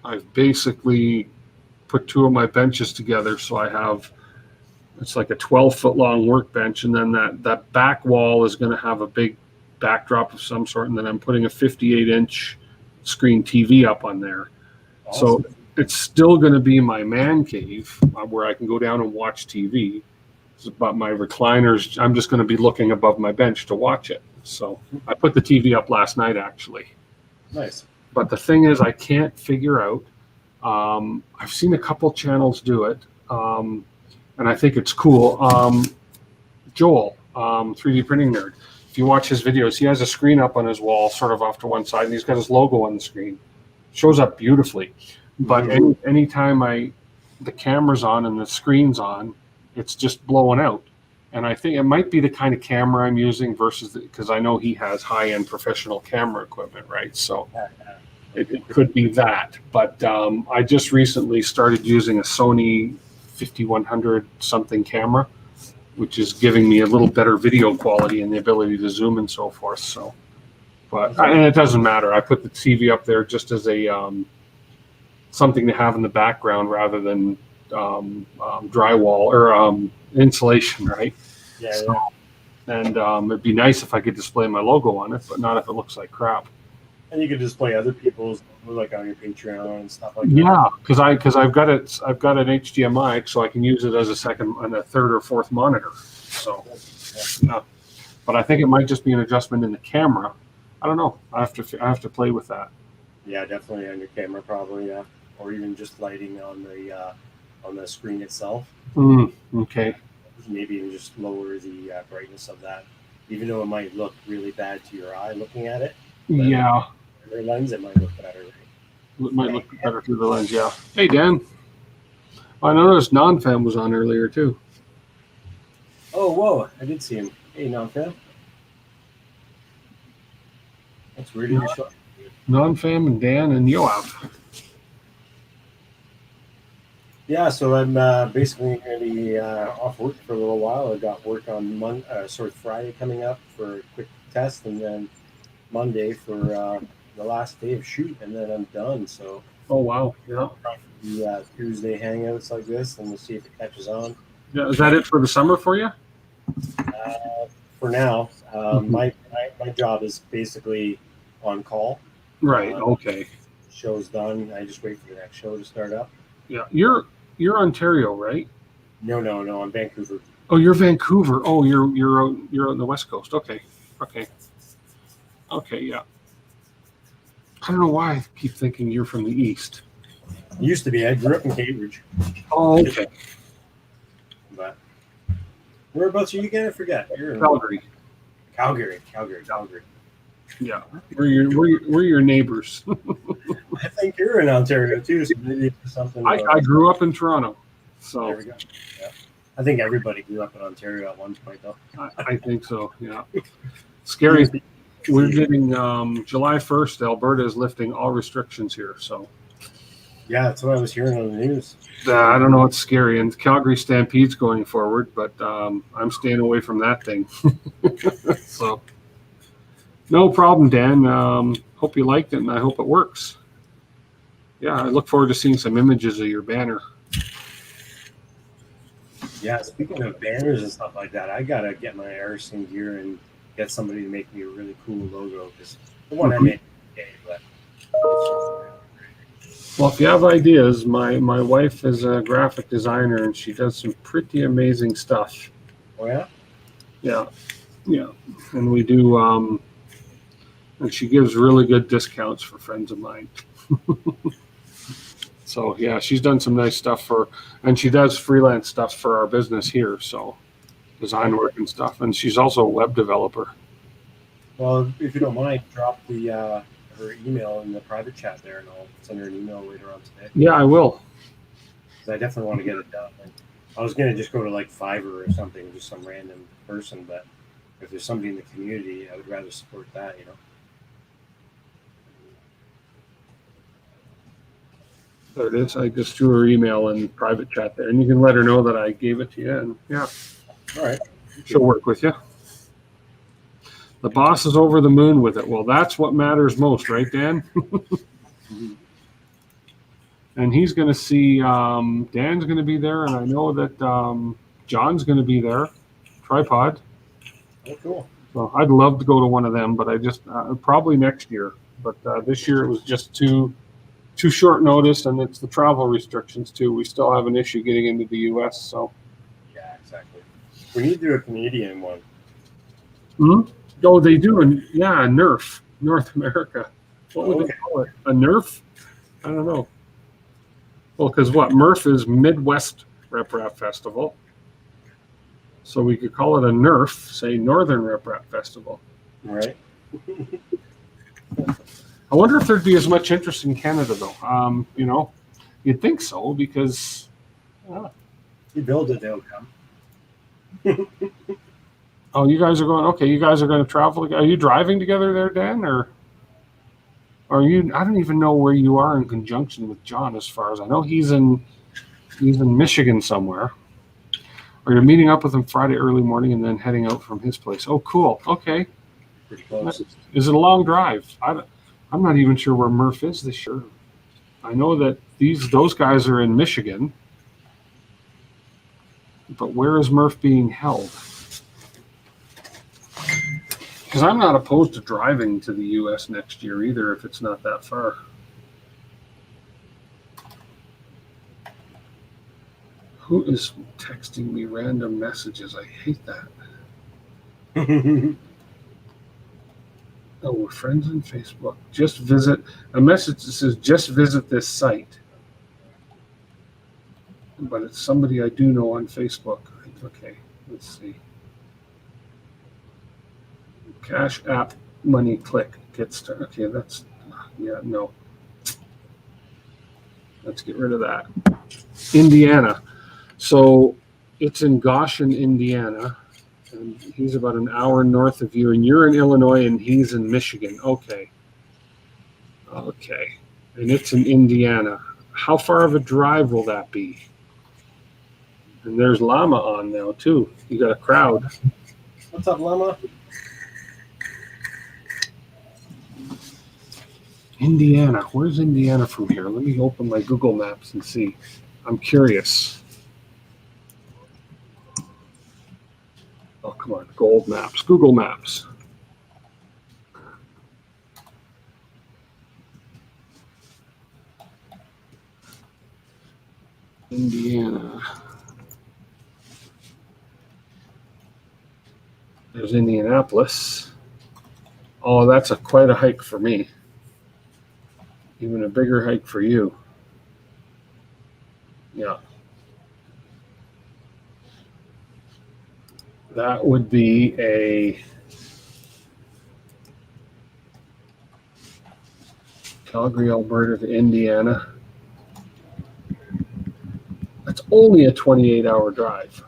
I've basically put 2 of my benches together. So I have, it's like a 12-foot long workbench, and then that back wall is going to have a big backdrop of some sort, and then I'm putting a 58-inch screen TV up on there. Awesome. So it's still going to be my man cave where I can go down and watch TV. But my recliners, I'm just going to be looking above my bench to watch it. So I put the TV up last night, actually. Nice. But the thing is, I can't figure out. I've seen a couple channels do it, and I think it's cool. Joel, 3D Printing Nerd. If you watch his videos, he has a screen up on his wall, sort of off to one side, and he's got his logo on the screen. Shows up beautifully. But anytime the camera's on and the screen's on, it's just blowing out. And I think it might be the kind of camera I'm using versus because I know he has high-end professional camera equipment, right? So it could be that. But I just recently started using a Sony 5100 something camera, which is giving me a little better video quality and the ability to zoom and so forth. So, and it doesn't matter. I put the TV up there just as a something to have in the background rather than drywall or insulation, right? Yeah. So, and it'd be nice if I could display my logo on it, but not if it looks like crap. And you could display other people's, like on your Patreon and stuff like that. Yeah, because I've got an HDMI, so I can use it as a second and a third or fourth monitor. So, yeah. But I think it might just be an adjustment in the camera. I don't know. I have to play with that. Yeah, definitely on your camera, probably. Yeah, or even just lighting on the screen itself. Okay. Maybe even just lower the brightness of that, even though it might look really bad to your eye looking at it. Yeah. The lens, it might look better. Right? It might look better through the lens. Yeah. Hey, Dan. I noticed Non-Fam was on earlier too. Oh, whoa! I did see him. Hey, Non-Fam. That's weird. Yeah. Non-Fam and Dan and Yoav. Yeah, so I'm basically going to be off work for a little while. I've got work on Friday coming up for a quick test, and then Monday for the last day of shoot, and then I'm done. So. Oh wow! Yeah. The Tuesday hangouts like this, and we'll see if it catches on. Yeah, is that it for the summer for you? For now, my job is basically on call. Right. Okay. Show's done. I just wait for the next show to start up. Yeah, you're Ontario, right? No, I'm Vancouver. Oh, you're Vancouver. Oh, you're on the West Coast. Okay. Yeah. I don't know why I keep thinking you're from the East. Used to be. I grew up in Cambridge. Oh, okay. But whereabouts are you again? I forget. You're in Calgary. Calgary. Yeah, we're your neighbors. I think you're in Ontario too, so maybe it's something. I grew up in Toronto, so there we go. Yeah. I think everybody grew up in Ontario at one point, though. I think so. Yeah. Scary. We're getting July 1st. Alberta is lifting all restrictions here, so. Yeah, that's what I was hearing on the news. I don't know. It's scary, and Calgary Stampede's going forward, but I'm staying away from that thing. So. No problem, Dan. Hope you liked it, and I hope it works. Yeah, I look forward to seeing some images of your banner. Yeah, speaking of banners and stuff like that, I gotta get my arse in gear and get somebody to make me a really cool logo, because the one I made, okay, but. Well, if you have ideas, my wife is a graphic designer, and she does some pretty amazing stuff. Oh yeah. Yeah, and we do. And she gives really good discounts for friends of mine. So yeah, she's done some nice stuff and she does freelance stuff for our business here. So design work and stuff. And she's also a web developer. Well, if you don't mind, drop her email in the private chat there, and I'll send her an email later on today. Yeah, I will. I definitely want to get it done. I was going to just go to like Fiverr or something, just some random person, but if there's somebody in the community, I would rather support that, There it is. I just threw her email in private chat there, and you can let her know that I gave it to you. And yeah, all right, she'll work with you. The boss is over the moon with it. Well, that's what matters most, right, Dan? And he's going to see. Dan's going to be there, and I know that John's going to be there. Tripod. Oh, cool. So I'd love to go to one of them, but I just probably next year. But this year it was just too short notice, and it's the travel restrictions too. We still have an issue getting into the U.S. So. Yeah, exactly. We need to do a Canadian one. Hmm? Oh, they do, NERF, North America. What would they call it? A NERF? I don't know. Well, because MRF is Midwest Rep Rap Festival. So we could call it a NERF, say Northern Rep Rap Festival. Right. I wonder if there'd be as much interest in Canada, though. You'd think so, because you build it, they'll come. Oh, you guys are going. Okay, you guys are going to travel. Are you driving together there, Dan? Or Or you? I don't even know where you are in conjunction with John. As far as I know, he's in Michigan somewhere. Or you're meeting up with him Friday early morning and then heading out from his place. Oh, cool. Okay. Pretty close. Is it a long drive? I'm not even sure where Murph is this year. I know that those guys are in Michigan, but where is Murph being held? Because I'm not opposed to driving to the U.S. next year either, if it's not that far. Who is texting me random messages? I hate that. Oh, we're friends on Facebook. Just visit a message that says, just visit this site. But it's somebody I do know on Facebook. Okay, let's see. Cash App Money Click. Get started. Okay, no. Let's get rid of that. Indiana. So it's in Goshen, Indiana. And he's about an hour north of you. And you're in Illinois and he's in Michigan. Okay. And it's in Indiana. How far of a drive will that be? And there's Llama on now, too. You got a crowd. What's up, Llama? Indiana. Where's Indiana from here? Let me open my Google Maps and see. I'm curious. Oh, come on. Gold Maps. Google Maps. Indiana. There's Indianapolis. Oh, that's quite a hike for me. Even a bigger hike for you. Yeah. That would be a Calgary, Alberta to Indiana. That's only a 28-hour drive.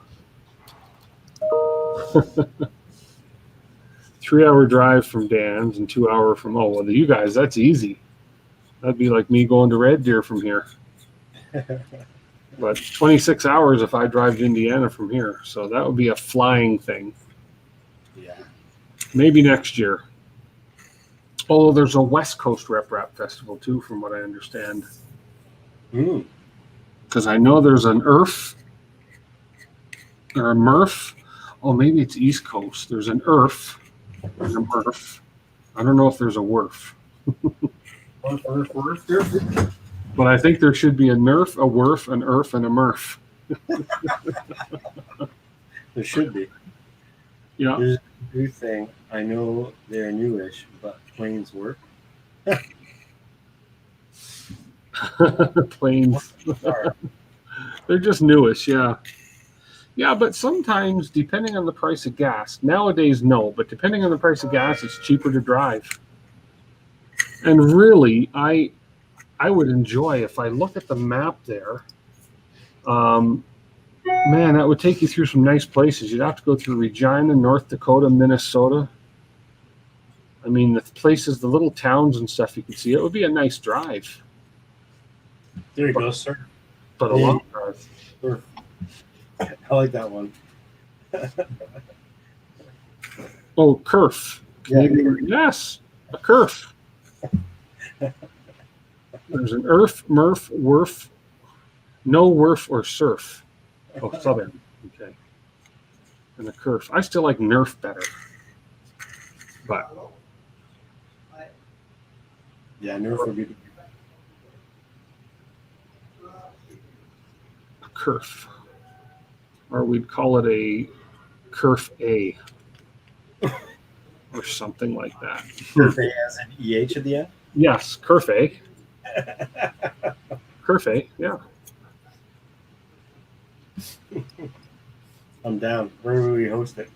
3-hour drive from Dan's and 2-hour from, you guys, that's easy. That'd be like me going to Red Deer from here. But 26 hours if I drive to Indiana from here. So that would be a flying thing. Yeah. Maybe next year. Oh, there's a West Coast Rep Rap Festival too, from what I understand. Because I know there's an IRF or a MRF. Oh, maybe it's East Coast. There's an IRF and a MRF. I don't know if there's a WRF. But I think there should be a NERF, a WRF, an IRF, and a MRF. There should be. Yeah. There's a new thing. I know they're newish, but planes work. Planes. They're just newish, yeah. Yeah, but sometimes, depending on the price of gas, nowadays, no, but depending on the price of gas, it's cheaper to drive. And really, I would enjoy if I look at the map there. Man, that would take you through some nice places. You'd have to go through Regina, North Dakota, Minnesota. I mean, the places, the little towns and stuff you can see. It would be a nice drive. There you go, sir. But a long drive. I like that one. Oh, Kerf. Yeah. Yes, a Kerf. There's an IRF, MRF, WRF, no WRF or SURF. Oh, Southern. Okay. And a Kerf. I still like NERF better. But yeah, Nerf would be a Kerf. Or we'd call it a Kerf A. Or something like that. Kerf A as an EH at the end? Yes, Kerf A. Kerf A, yeah. I'm down. Where will we host it?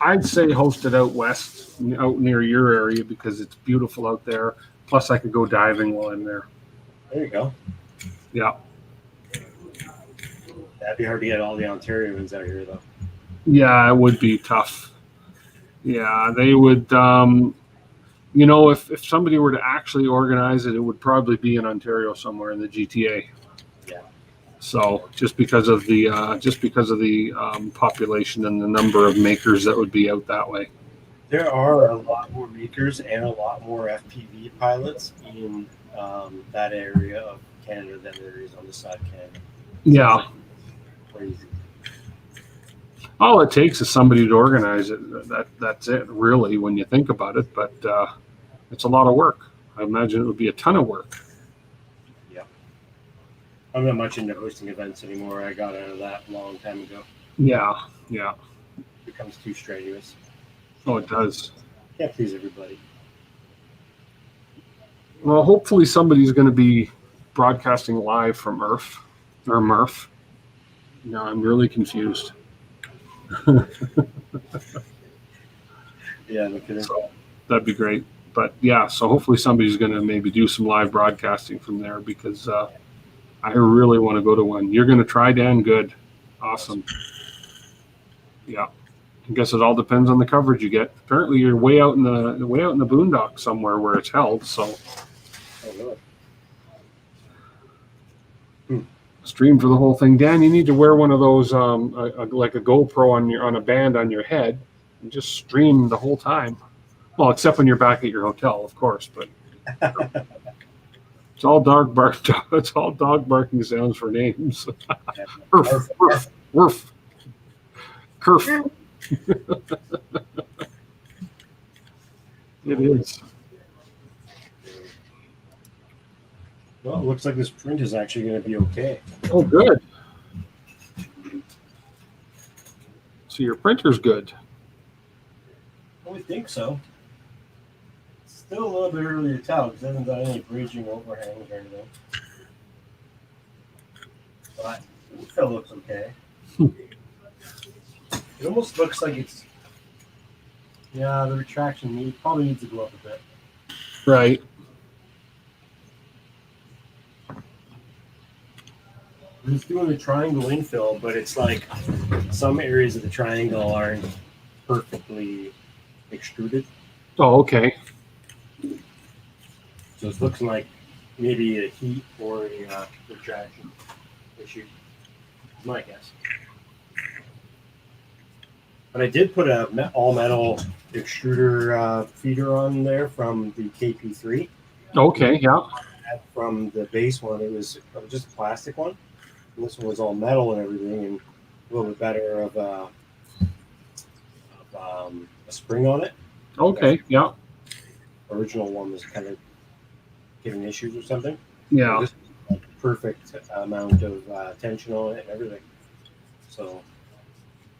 I'd say host it out west, out near your area, because it's beautiful out there. Plus, I could go diving while I'm there. There you go. Yeah. That'd be hard to get all the Ontarians out here, though. Yeah, it would be tough. Yeah, they would. You know, if somebody were to actually organize it, it would probably be in Ontario somewhere in the GTA. Yeah. So just because of the population and the number of makers that would be out that way. There are a lot more makers and a lot more FPV pilots in that area of Canada than there is on this side of Canada. Yeah. Crazy. All it takes is somebody to organize it. That's it, really, when you think about it. But it's a lot of work. I imagine it would be a ton of work. Yeah. I'm not much into hosting events anymore. I got out of that a long time ago. Yeah. It becomes too strenuous. Oh, it does. Can't please everybody. Well, hopefully somebody's going to be broadcasting live from Earth or Murph. No, I'm really confused. Yeah, no kidding. So that'd be great. But yeah, so hopefully somebody's going to maybe do some live broadcasting from there because I really want to go to one. You're going to try, Dan? Good. Awesome. Yeah. I guess it all depends on the coverage you get. Apparently, you're way out in the boondocks somewhere where it's held. So, Oh, really? Stream for the whole thing. Dan, you need to wear one of those, like a GoPro on a band on your head, and just stream the whole time. Well, except when you're back at your hotel, of course. But it's all dog bark. It's all dog barking sounds for names. Woof, woof, woof. Kerf. It is. Well, it looks like this print is actually going to be okay. Oh, good. So your printer's good. I would think so. It's still a little bit early to tell because it hasn't got any bridging overhangs or anything. But it still looks okay. It almost looks like it's, yeah, the retraction probably needs to go up a bit. Right. It's doing the triangle infill, but it's like some areas of the triangle aren't perfectly extruded. Oh, okay. So it's looking like maybe a heat or a retraction issue. Is my guess. But I did put a all metal extruder feeder on there from the KP3. Okay, yeah. From the base one, it was just a plastic one. And this one was all metal and everything, and a little bit better of a spring on it. Okay, yeah. Original one was kind of giving issues or something. Yeah. So this was a perfect amount of tension on it and everything. So.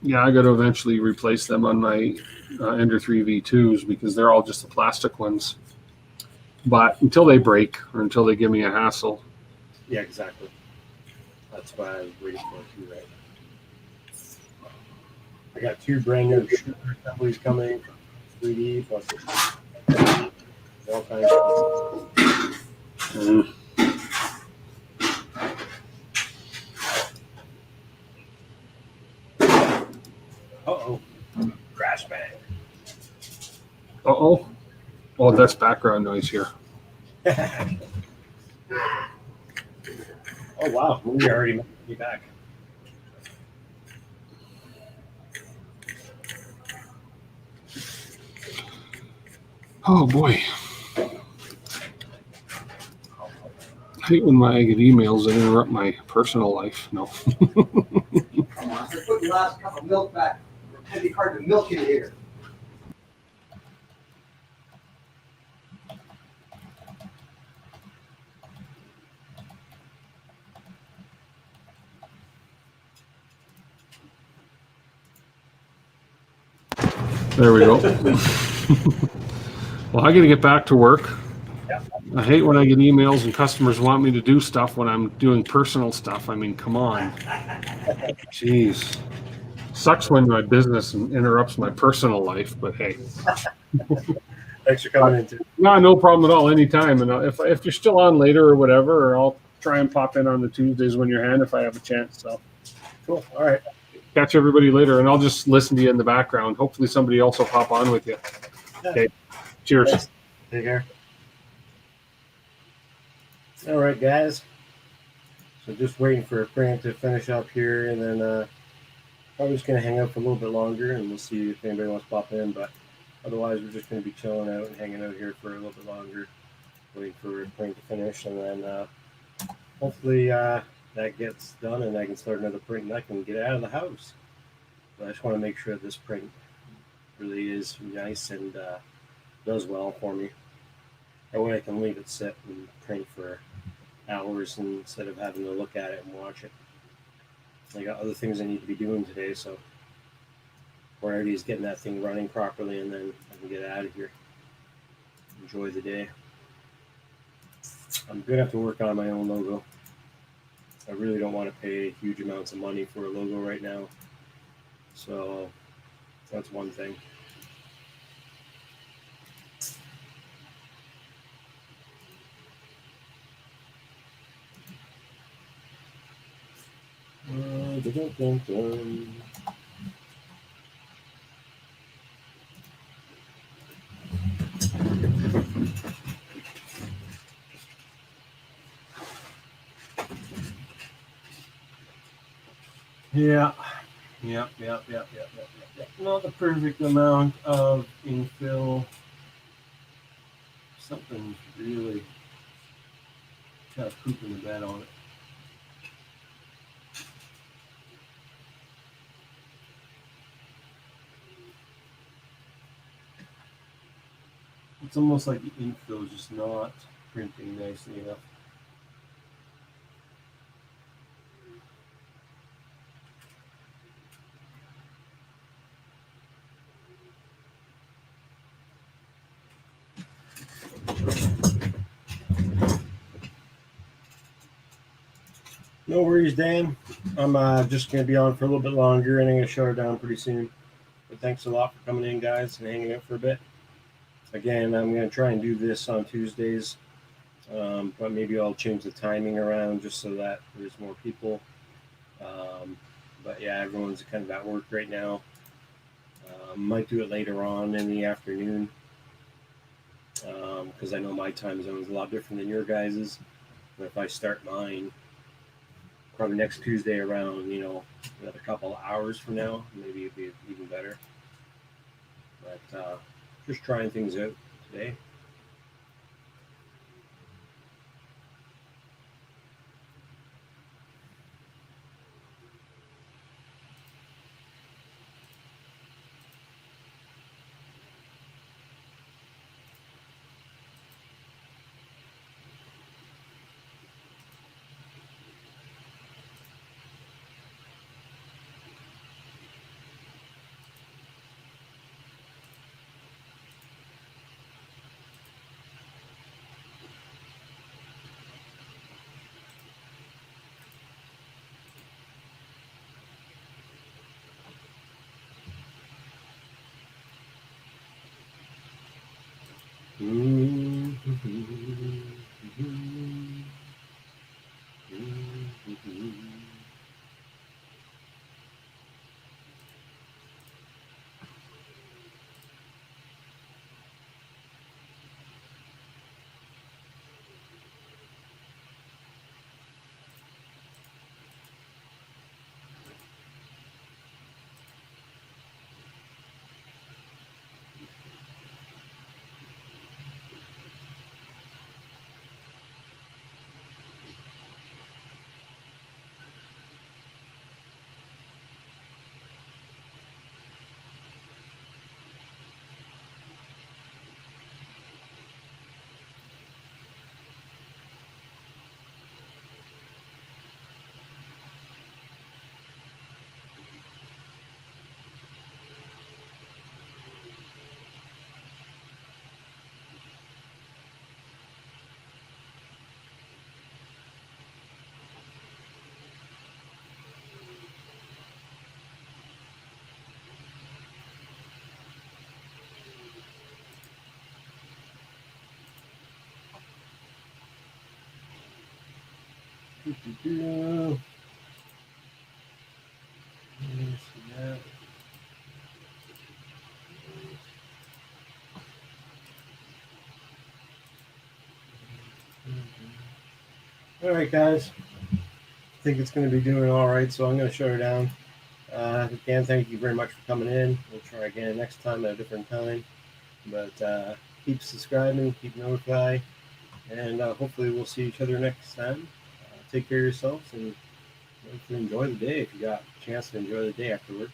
Yeah, I got to eventually replace them on my Ender 3 V2s because they're all just the plastic ones. But until they break or until they give me a hassle. Yeah, exactly. That's why I was waiting for it too, right? I got 2 brand new extruder assemblies coming from 3D plus all kinds of Uh-oh. Crash bang. Uh-oh. Oh, that's background noise here. Oh, wow. We already made me back. Oh, boy. I hate when I get emails that interrupt my personal life. No. Come on, I put the last cup of milk back. It's be hard to milk in here. There we go. Well, I got to get back to work. Yeah. I hate when I get emails and customers want me to do stuff when I'm doing personal stuff. I mean, come on. Jeez. Sucks when my business interrupts my personal life, but hey. Thanks for coming in, too. No problem at all. Anytime. And if you're still on later or whatever, or I'll try and pop in on the Tuesdays when you're hand if I have a chance. So Cool. All right. catch everybody later, and I'll just listen to you in the background. Hopefully somebody else will pop on with you. Okay. Cheers. Thanks. Take care. All right, guys. So just waiting for Frank to finish up here, and then probably just gonna hang out for a little bit longer, and we'll see if anybody wants to pop in. But otherwise, we're just gonna be chilling out and hanging out here for a little bit longer, waiting for Frank to finish, and then hopefully that gets done, and I can start another print, and I can get out of the house. But I just want to make sure this print really is nice and does well for me. That way I can leave it sit and print for hours instead of having to look at it and watch it. I got other things I need to be doing today, so priority is getting that thing running properly, and then I can get out of here. Enjoy the day. I'm gonna have to work on my own logo. I really don't want to pay huge amounts of money for a logo right now, so that's one thing. Dun, dun, dun. Yeah. Yep. Not the perfect amount of infill. Something's really kind of pooping the bed on it. It's almost like the infill is just not printing nicely enough. No worries, Dan. I'm just going to be on for a little bit longer, and I'm going to shut her down pretty soon. But thanks a lot for coming in, guys, and hanging out for a bit. Again, I'm going to try and do this on Tuesdays, but maybe I'll change the timing around just so that there's more people. But yeah, everyone's kind of at work right now. Might do it later on in the afternoon because I know my time zone is a lot different than your guys's. But if I start mine probably next Tuesday around, another couple of hours from now, maybe it'd be even better. But just trying things out today. All right, guys. I think it's going to be doing all right, so I'm going to shut her down. Again, thank you very much for coming in. We'll try again next time at a different time. But keep subscribing, keep notified, and hopefully we'll see each other next time. Take care of yourselves and hopefully enjoy the day if you got a chance to enjoy the day after work.